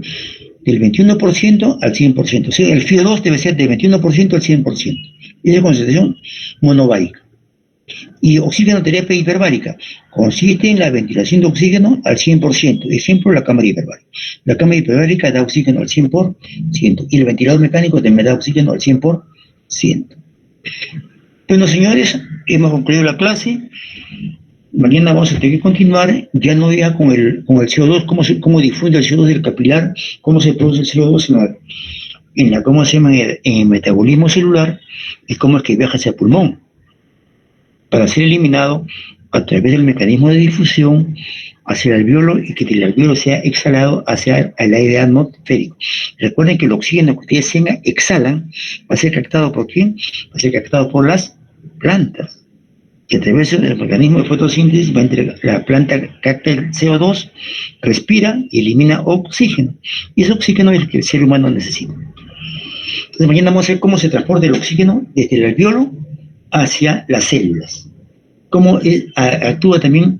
21% al 100%. O sea, el FiO2 debe ser del 21% al 100%. Esa es concentración monobárica. Y oxigenoterapia hiperbárica consiste en la ventilación de oxígeno al 100%. Ejemplo, la cámara hiperbárica. La cámara hiperbárica da oxígeno al 100% y el ventilador mecánico también da oxígeno al 100%. Bueno, señores, hemos concluido la clase. Mañana vamos a tener que continuar, ya no ya con el CO2, cómo difunde el CO2 del capilar, cómo se produce el CO2 en el metabolismo celular y cómo es que viaja hacia el pulmón para ser eliminado a través del mecanismo de difusión hacia el alveolo y que el alveolo sea exhalado hacia el aire atmosférico. Recuerden que el oxígeno que ustedes exhalan va a ser captado por ¿quién? Va a ser captado por las plantas, que a través del mecanismo de fotosíntesis la planta capta el CO2, respira y elimina oxígeno. Y ese oxígeno es el que el ser humano necesita. Entonces mañana vamos a ver cómo se transporta el oxígeno desde el alveolo hacia las células. Cómo actúa también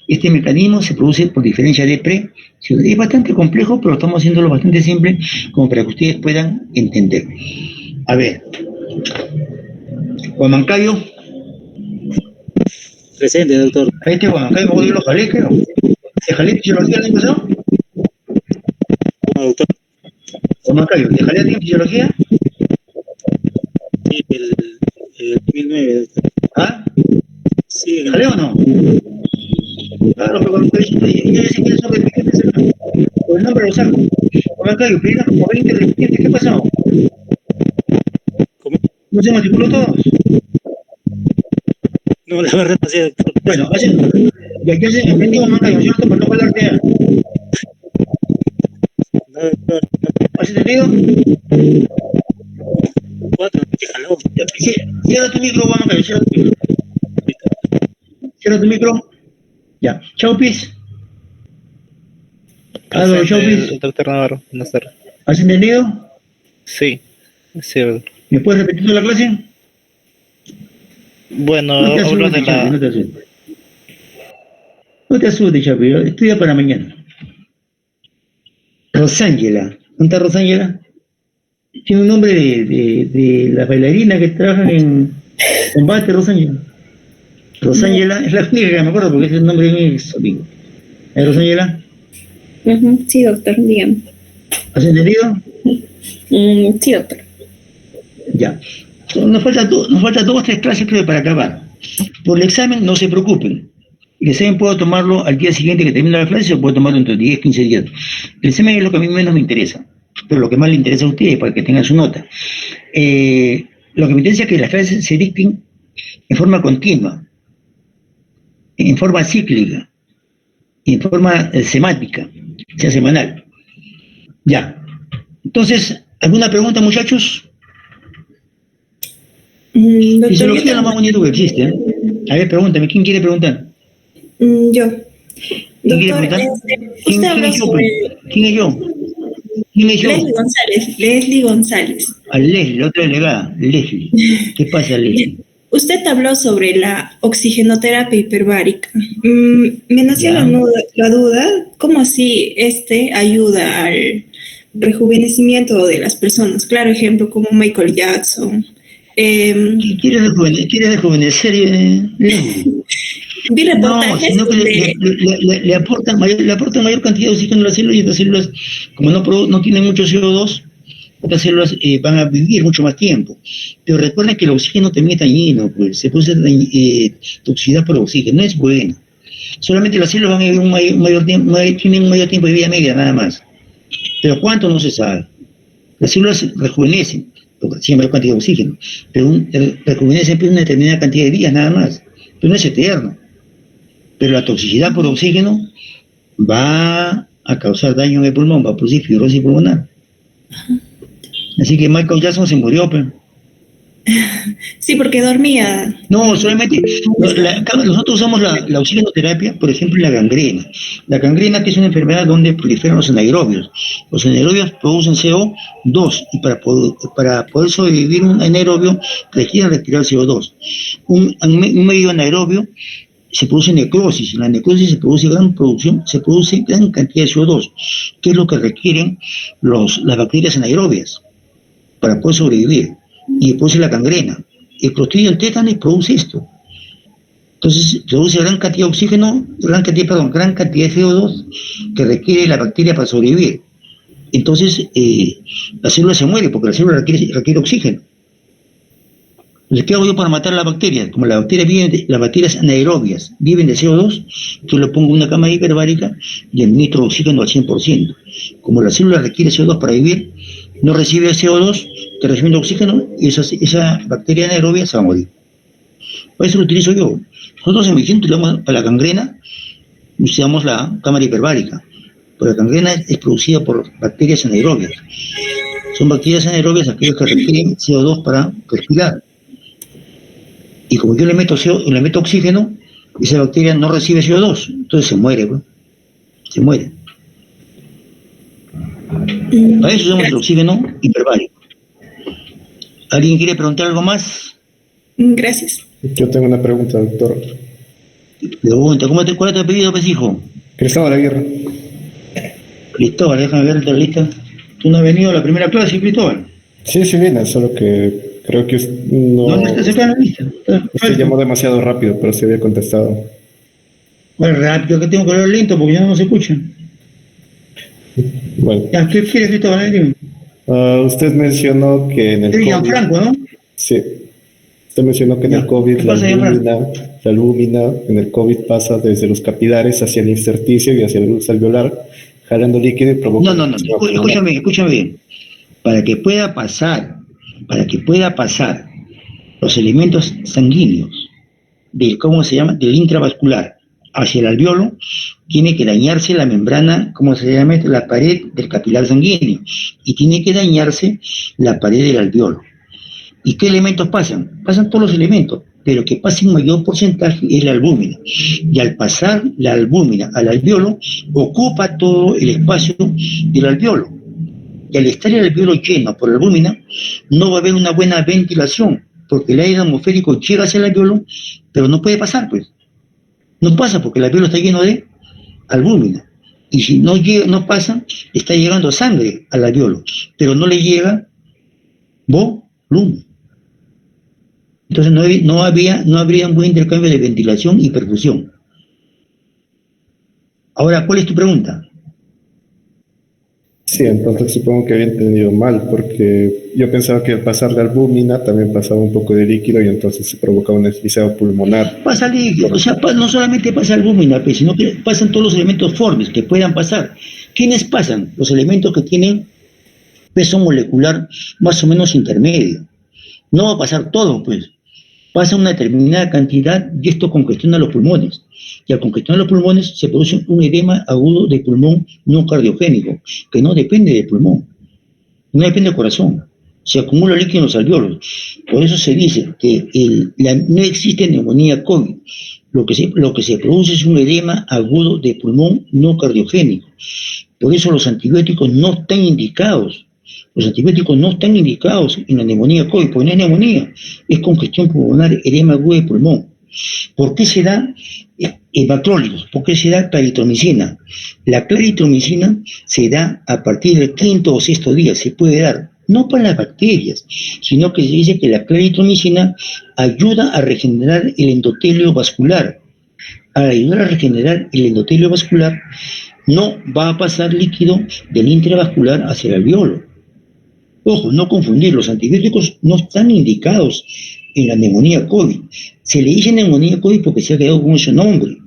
este mecanismo, se produce por diferencia de presión. Es bastante complejo, pero estamos haciéndolo bastante simple como para que ustedes puedan entender. A ver, Juan Mancayo. Presente, doctor. Ahí está Juan Mancayo, me lo jalé, creo. ¿Te jalé fisiología el año pasado? No, doctor. Juan Mancayo, ¿te jalé a ti en fisiología? Sí, el 2009, doctor. ¿Ah? Sí, ¿Jalé o no? Claro, pero cuando yo sé quiénes son repetentes, por el nombre lo saco. Juan Mancayo, pedían como 20 repetentes, ¿qué pasó? ¿Cómo? ¿No se matriculó todos? No, la verdad no sé, doctor. Bueno, ya se entendió Juan Mancayo, ¿cierto? Para no jalarte. No, doctor. ¿Has entendido? 4, que jaló. Cierra tu micro, Juan Mancayo, cierra tu micro. Cierra tu micro. Ya. Chao, Pis. Aló, chao, Pis. Doctor Navarro, buenas tardes. ¿Has entendido? Sí, es cierto. ¿Me puedes repetir toda la clase? Bueno, No te hablo de asustes, Chapi, la... no te asustes. No te asustes, Chapi, estudia para mañana. Rosángela. ¿Dónde está Rosángela? Tiene un nombre de la bailarina que trabaja en combate, Rosángela. Rosángela es la única que me acuerdo porque es el nombre de mi exótico. Rosángela? Sí, doctor, dígame. ¿Has entendido? Sí, doctor. Ya. Nos falta 2 o 3 clases, creo, para acabar. Por el examen, no se preocupen. El examen puedo tomarlo al día siguiente que termine la clase o puedo tomarlo entre 10, 15 días. El examen es lo que a mí menos me interesa, pero lo que más le interesa a ustedes para que tengan su nota. Lo que me interesa es que las clases se dicten en forma continua, en forma cíclica, en forma semática, sea semanal. Ya. Entonces, ¿alguna pregunta, muchachos? Doctor, Fisiología es lo más bonito que existe, ¿eh? A ver, pregúntame, ¿quién quiere preguntar? yo. ¿Quién quiere Doctor, preguntar? usted ¿Quién habla es yo? sobre... ¿Quién es yo? ¿Quién me dijo? Leslie González. A Leslie, la otra delegada, Leslie. ¿Qué pasa, Leslie? Usted habló sobre la oxigenoterapia hiperbárica. Me nació Ya. la duda, ¿cómo así ayuda al rejuvenecimiento de las personas? Claro, ejemplo, como Michael Jackson. ¿Quieres rejuvenecer, Leslie? Vi No, reportajes sino que donde... le aportan mayor cantidad de oxígeno a las células, y estas células, como no tienen mucho CO2, estas células van a vivir mucho más tiempo. Pero recuerden que el oxígeno también es dañino, pues se produce toxicidad por oxígeno, no es bueno. Solamente las células van a vivir tienen un mayor tiempo de vida media, nada más. Pero ¿cuánto? No se sabe. Las células rejuvenecen, porque tienen mayor cantidad de oxígeno, pero rejuvenecen por una determinada cantidad de días, nada más. Pero no es eterno. Pero la toxicidad por oxígeno va a causar daño en el pulmón, va a producir fibrosis pulmonar. Así que Michael Jackson se murió, pero... Sí, porque dormía. No, solamente nosotros usamos la oxigenoterapia, por ejemplo, en la gangrena. La gangrena, que es una enfermedad donde proliferan los anaerobios. Los anaerobios producen CO2 y para poder sobrevivir un anaerobio requieren respirar CO2. Un medio anaerobio se produce necrosis. En la necrosis se produce gran cantidad de CO2, que es lo que requieren las bacterias anaerobias para poder sobrevivir. Y produce la gangrena. El Clostridium tetani produce esto. Entonces produce gran cantidad de oxígeno, gran cantidad de CO2 que requiere la bacteria para sobrevivir. Entonces la célula se muere porque la célula requiere oxígeno. Entonces, ¿qué hago yo para matar a las bacterias? Como las bacterias anaerobias viven de CO2, yo le pongo una cámara hiperbárica y administro oxígeno al 100%. Como la célula requiere CO2 para vivir, no recibe CO2, que recibe oxígeno, y esa bacteria anaerobia se va a morir. Por eso lo utilizo yo. Nosotros en medicina utilizamos para la gangrena, usamos la cámara hiperbárica. Pero la gangrena es producida por bacterias anaerobias. Son bacterias anaerobias aquellas que requieren CO2 para respirar. Y como yo le meto oxígeno, esa bacteria no recibe CO2, entonces se muere, pues. Se muere. Para eso usamos el oxígeno hiperbárico. ¿Alguien quiere preguntar algo más? Gracias. Yo tengo una pregunta, doctor. Pregunta, ¿cuál es tu apellido, pues, hijo? Cristóbal Aguirre. Cristóbal, déjame ver la lista. ¿Tú no has venido a la primera clase, Cristóbal? Sí viene, solo que creo que no... ¿Dónde estás acá en la lista? Usted llamó demasiado rápido, pero se había contestado. Bueno, rápido, que tengo que hablar lento porque ya no se escucha. Bueno, Ya, ¿qué quieres, Cristóbal? usted mencionó que en el Eres COVID... Gianfranco, ¿no? Sí. Usted mencionó que en el COVID ¿Qué pasa, la albúmina en el COVID pasa desde los capilares hacia el intersticio y hacia la luz alveolar, jalando líquido y provoca... No, escúchame bien. Para que pueda pasar los elementos sanguíneos del intravascular hacia el alveolo, tiene que dañarse la membrana, la pared del capilar sanguíneo, y tiene que dañarse la pared del alveolo. ¿Y qué elementos pasan? Pasan todos los elementos, pero que pasa en mayor porcentaje es la albúmina. Y al pasar la albúmina al alveolo, ocupa todo el espacio del alveolo. Y al estar el alveolo lleno por albúmina, no va a haber una buena ventilación, porque el aire atmosférico llega hacia el alveolo, pero no puede pasar, pues. No pasa porque el alveolo está lleno de albúmina. Y si no pasa, está llegando sangre al alveolo, pero no le llega volumen. Entonces no habría un buen intercambio de ventilación y perfusión. Ahora, ¿cuál es tu pregunta? Sí, entonces supongo que había entendido mal, porque yo pensaba que al pasar la albúmina también pasaba un poco de líquido y entonces se provocaba un esfiseo pulmonar. Pasa líquido, o sea, no solamente pasa albúmina, sino que pasan todos los elementos formes que puedan pasar. ¿Quiénes pasan? Los elementos que tienen peso molecular más o menos intermedio. No va a pasar todo, pues. Pasa una determinada cantidad y esto congestiona los pulmones. Y al congestionar los pulmones se produce un edema agudo de pulmón no cardiogénico, que no depende del pulmón, no depende del corazón, se acumula líquido en los alvéolos. Por eso se dice que no existe neumonía COVID. Lo que se produce es un edema agudo de pulmón no cardiogénico. Por eso los antibióticos no están indicados. Los antibióticos no están indicados en la neumonía COVID, porque no es neumonía, es congestión pulmonar, edema agudo de pulmón. ¿Por qué se da hemacrólidos? ¿Por qué se da claritromicina? La claritromicina se da a partir del 5º o 6º día, se puede dar, no para las bacterias, sino que se dice que la claritromicina ayuda a regenerar el endotelio vascular. Al ayudar a regenerar el endotelio vascular, no va a pasar líquido del intravascular hacia el alvéolo. Ojo, no confundir, los antibióticos no están indicados en la neumonía COVID. Se le dice neumonía COVID porque se ha quedado con ese nombre,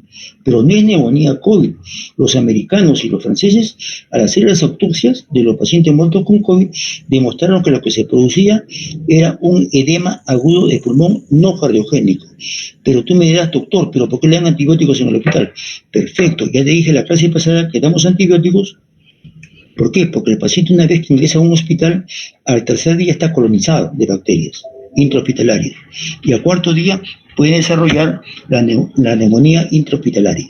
pero no es neumonía COVID. Los americanos y los franceses, al hacer las autopsias de los pacientes muertos con COVID, demostraron que lo que se producía era un edema agudo de pulmón no cardiogénico. Pero tú me dirás, doctor, ¿pero por qué le dan antibióticos en el hospital? Perfecto, ya te dije la clase pasada que damos antibióticos. ¿Por qué? Porque el paciente, una vez que ingresa a un hospital, al 3er día está colonizado de bacterias intrahospitalarias, y al 4º día puede desarrollar la neumonía intrahospitalaria.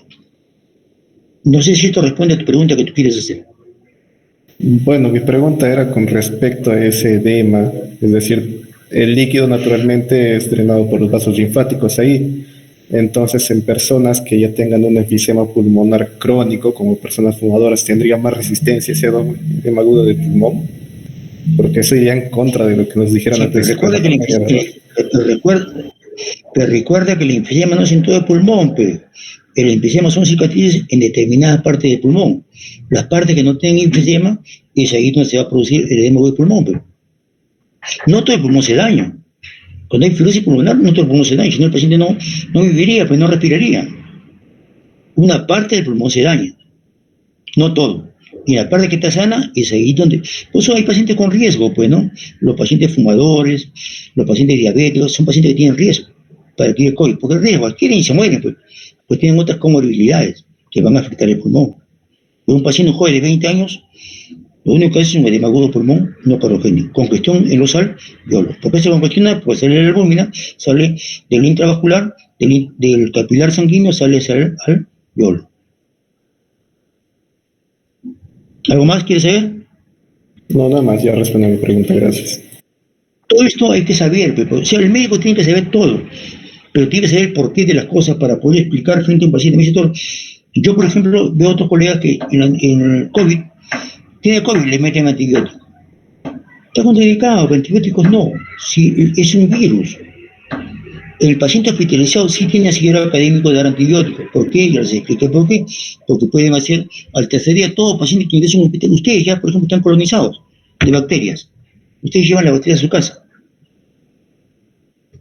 No sé si esto responde a tu pregunta que tú quieres hacer. Bueno, mi pregunta era con respecto a ese edema, es decir, el líquido naturalmente es drenado por los vasos linfáticos ahí. Entonces, en personas que ya tengan un enfisema pulmonar crónico, como personas fumadoras, ¿tendría más resistencia ese edema agudo de pulmón? Porque eso iría en contra de lo que nos dijeron antes. Recuerda que el enfisema no es en todo el pulmón, pero el enfisema son cicatrices en determinadas partes del pulmón. Las partes que no tienen enfisema, es ahí donde se va a producir el edema agudo del pulmón, pero no todo el pulmón se daña. Cuando hay fibrosis pulmonar, no todo el pulmón se daña, si no el paciente no viviría, pues no respiraría. Una parte del pulmón se daña, no todo. Y la parte que está sana es ahí donde... Por eso hay pacientes con riesgo, pues, ¿no? Los pacientes fumadores, los pacientes diabéticos, son pacientes que tienen riesgo para adquirir COVID. Porque el riesgo, adquieren y se mueren, pues tienen otras comorbilidades que van a afectar el pulmón. Pero un paciente joven de 20 años, lo único que hace es un edema agudo pulmón no cardiogénico. Congestión en los alvéolos. ¿Por qué se congestiona? Pues sale la albúmina, sale del intravascular, del capilar sanguíneo, sale hacia el alvéolo. ¿Algo más quieres saber? No, nada más, ya respondí a mi pregunta, gracias. Todo esto hay que saber, o sea, el médico tiene que saber todo, pero tiene que saber el porqué de las cosas para poder explicar frente a un paciente. Me dice todo. Yo, por ejemplo, veo otros colegas que en el COVID, tiene COVID, le meten antibióticos. Está contraindicado, antibióticos no, si es un virus. El paciente hospitalizado sí tiene asegurado académico de dar antibióticos. ¿Por qué? Ya les expliqué por qué. Porque pueden hacer al 3er día todo paciente que ingresa en un hospital. Ustedes ya, por ejemplo, están colonizados de bacterias. Ustedes llevan la bacteria a su casa.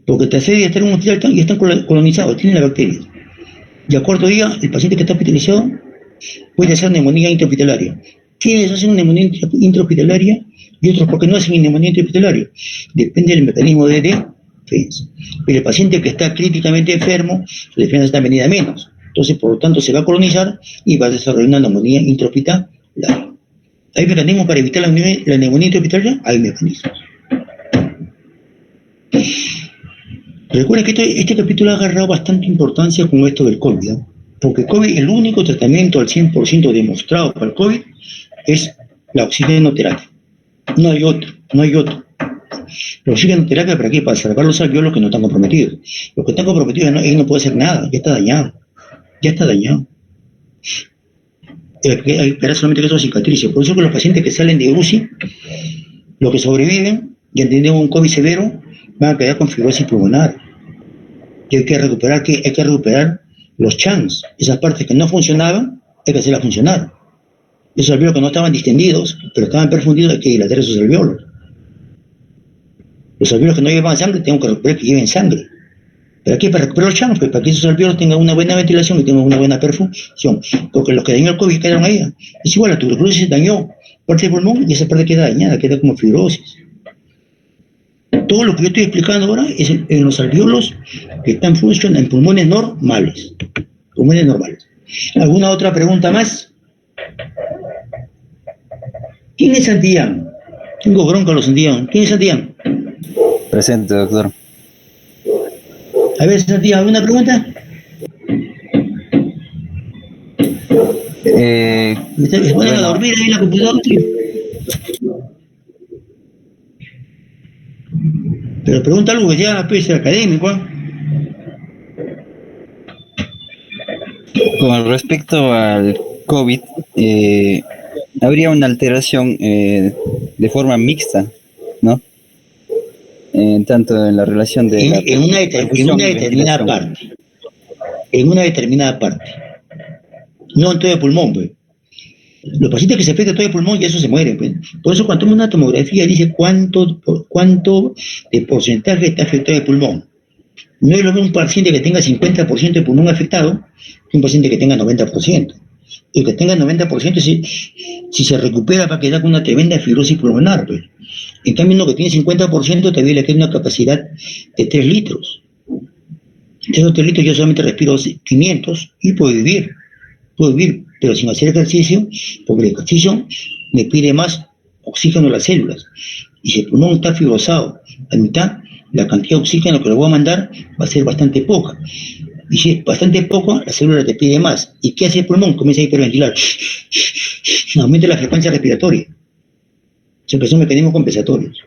Porque el 3er día están en un hospital y están colonizados, tienen la bacteria. Y al 4º día, el paciente que está hospitalizado puede hacer neumonía intrahospitalaria. ¿Quiénes hacen una neumonía intrahospitalaria y otros porque no hacen neumonía intrahospitalaria? Depende del mecanismo de defensa. Pero el paciente que está críticamente enfermo, su defensa está venida menos. Entonces, por lo tanto, se va a colonizar y va a desarrollar una neumonía intrahospitalaria. ¿Hay mecanismos para evitar la neumonía intrahospitalaria? Hay mecanismos. Recuerden que este capítulo ha agarrado bastante importancia con esto del COVID, ¿eh? Porque COVID, el único tratamiento al 100% demostrado para el COVID es la oxigenoterapia. No hay otro. La oxigenoterapia, ¿para qué? Para salvar los alvéolos que no están comprometidos. Los que están comprometidos, él no puede hacer nada, ya está dañado. Hay que esperar solamente que eso cicatrice. Por eso que los pacientes que salen de UCI, los que sobreviven y han tenido un COVID severo, van a quedar con fibrosis pulmonar. Y hay que recuperar los chans, esas partes que no funcionaban, hay que hacerlas funcionar. Esos alvéolos que no estaban distendidos, pero estaban perfundidos, hay que dilatar esos alvéolos. Los alvéolos que no llevan sangre, tengo que recuperar que lleven sangre. ¿Para qué? Para recuperar los chans, para que esos alvéolos tengan una buena ventilación y tengan una buena perfusión. Porque los que dañó el COVID quedaron ahí. Es igual, la tuberculosis dañó parte del pulmón y esa parte queda dañada, queda como fibrosis. Todo lo que yo estoy explicando ahora es en los alvéolos que están funcionando en pulmones normales. ¿Alguna otra pregunta más? ¿Quién es Santillán? Tengo bronca los Santiago. ¿Quién es Santiago? Presente, doctor. A ver, Santiago, ¿alguna pregunta? Se ponen a Bueno, dormir ahí en la computadora, tío. Pero pregunta algo que sea pues, académico, ¿ah? con respecto al COVID, habría una alteración de forma mixta, ¿no? Tanto en la relación de la En una perfusión y determinada ventilación. parte. En una determinada parte. No en todo el pulmón, pues. Los pacientes que se afecta todo el pulmón y eso se mueren, pues. Por eso cuando toma una tomografía dice cuánto de porcentaje está afectado el pulmón. No es lo mismo un paciente que tenga 50% de pulmón afectado que un paciente que tenga 90%. El que tenga 90% si se recupera va a quedar con una tremenda fibrosis pulmonar, pues. En cambio, uno que tiene 50% todavía le queda una capacidad de 3 litros. De esos 3 litros yo solamente respiro 500 y puedo vivir, pero sin hacer ejercicio, porque el ejercicio me pide más oxígeno a las células. Y si el pulmón está fibrosado a mitad, la cantidad de oxígeno que le voy a mandar va a ser bastante poca. Y si es bastante poco, la célula te pide más. ¿Y qué hace el pulmón? Comienza a hiperventilar. Aumenta la frecuencia respiratoria. Siempre son mecanismos compensatorios.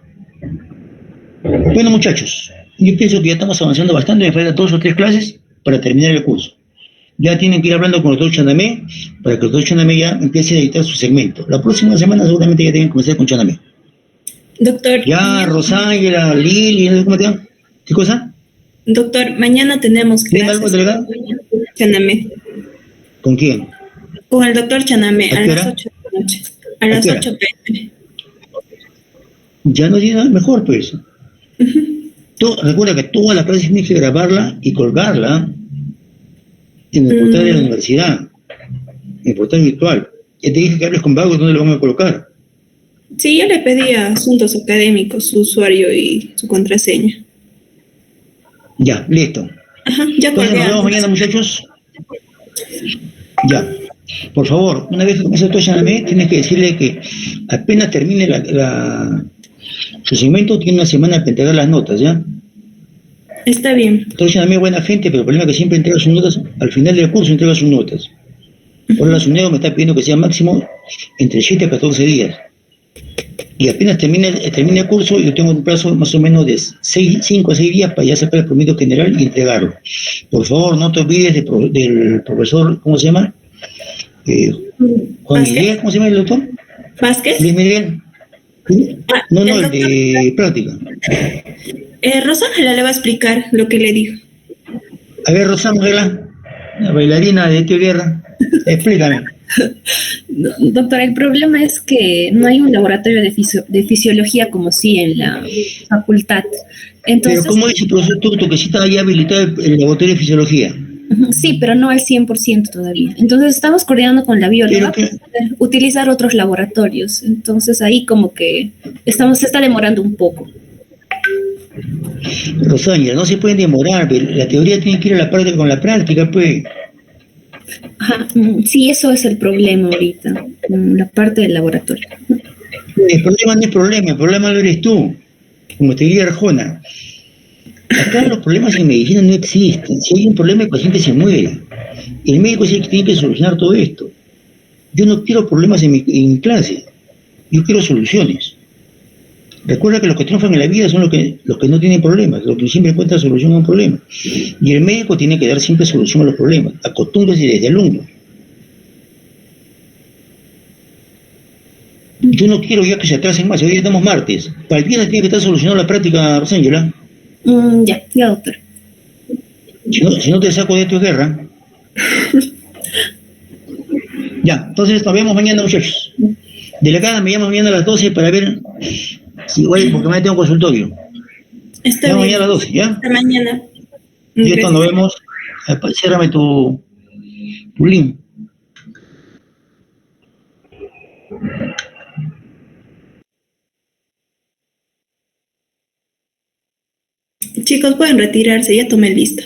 Bueno, muchachos, yo pienso que ya estamos avanzando bastante. Me faltan 2 o 3 clases para terminar el curso. Ya tienen que ir hablando con el doctor Chanamé para que el doctor Chanamé ya empiece a editar su segmento. La próxima semana seguramente ya tienen que comenzar con Chanamé. Doctor. Ya, Rosángela, Lili, ¿cómo te llaman? ¿Qué cosa? Doctor, mañana tenemos ¿Tiene algo, clases. delegado? Chanamé. ¿Con quién? Con el doctor Chanamé, ¿A a qué las hora? 8 de la noche. A ¿A las qué hora? 8 p.m. Ya no tiene nada mejor, pues. Recuerda que todas las clases tienes que grabarla y colgarla en el portal de la universidad, en el portal virtual. Ya te dije que hables con Vago, ¿dónde lo van a colocar? Sí, yo le pedí a Asuntos Académicos su usuario y su contraseña. Ya, listo. Ajá, ya Entonces colgué. nos vemos mañana, muchachos. Ya. Por favor, una vez que comience el Chanamé, tienes que decirle que apenas termine su segmento, tiene una semana para entregar las notas, ¿ya? Está bien. Doctor Chanamé es buena gente, pero el problema es que siempre entrega sus notas, al final del curso entrega sus notas. Por la SUNEDO me está pidiendo que sea máximo entre 7 a 14 días. Y apenas termine el curso, yo tengo un plazo más o menos de 5 a 6 días para ya sacar el promedio general y entregarlo. Por favor, no te olvides del profesor, ¿cómo se llama? Juan ¿Vázquez? Miguel, ¿cómo se llama el doctor? ¿Vázquez? Luis Miguel. No, el de práctica. Rosángela le va a explicar lo que le dijo. A ver, Rosángela, la bailarina de Tío Guerra, explícame. Doctora, el problema es que no hay un laboratorio de fisiología como sí en la facultad. Entonces, Pero ¿cómo dice el profesor Tuto que sí está ya habilitado el laboratorio de fisiología? sí, pero no al 100% todavía. Entonces estamos coordinando con la bióloga para poder utilizar otros laboratorios. Entonces ahí como que se está demorando un poco. Rosángela, no se pueden demorar, pero la teoría tiene que ir a la práctica con la práctica, pues. Ajá, sí, eso es el problema ahorita, la parte del laboratorio. El problema no es problema, el problema lo eres tú, como te diría Arjona. Acá los problemas en medicina no existen. Si hay un problema, el paciente se muere. El médico es el que tiene que solucionar todo esto. Yo no quiero problemas en mi clase, yo quiero soluciones. Recuerda que los que triunfan en la vida son los que no tienen problemas, los que siempre encuentran solución a un problema. Y el médico tiene que dar siempre solución a los problemas. Acostúmbrese desde alumno. Yo no quiero ya que se atrasen más. Hoy estamos martes. Para el viernes tiene que estar solucionada la práctica, Rosángela. Ya, doctor. Si no te saco de tu guerra. Ya, entonces nos vemos mañana, muchachos. Delegada, me llamas mañana a las 12 para ver si igual, porque mañana tengo consultorio. Está bien. Mañana a las 12, ¿ya? Hasta mañana. Y esto nos vemos. Ciérrame tu link. Chicos, pueden retirarse, ya tomé lista.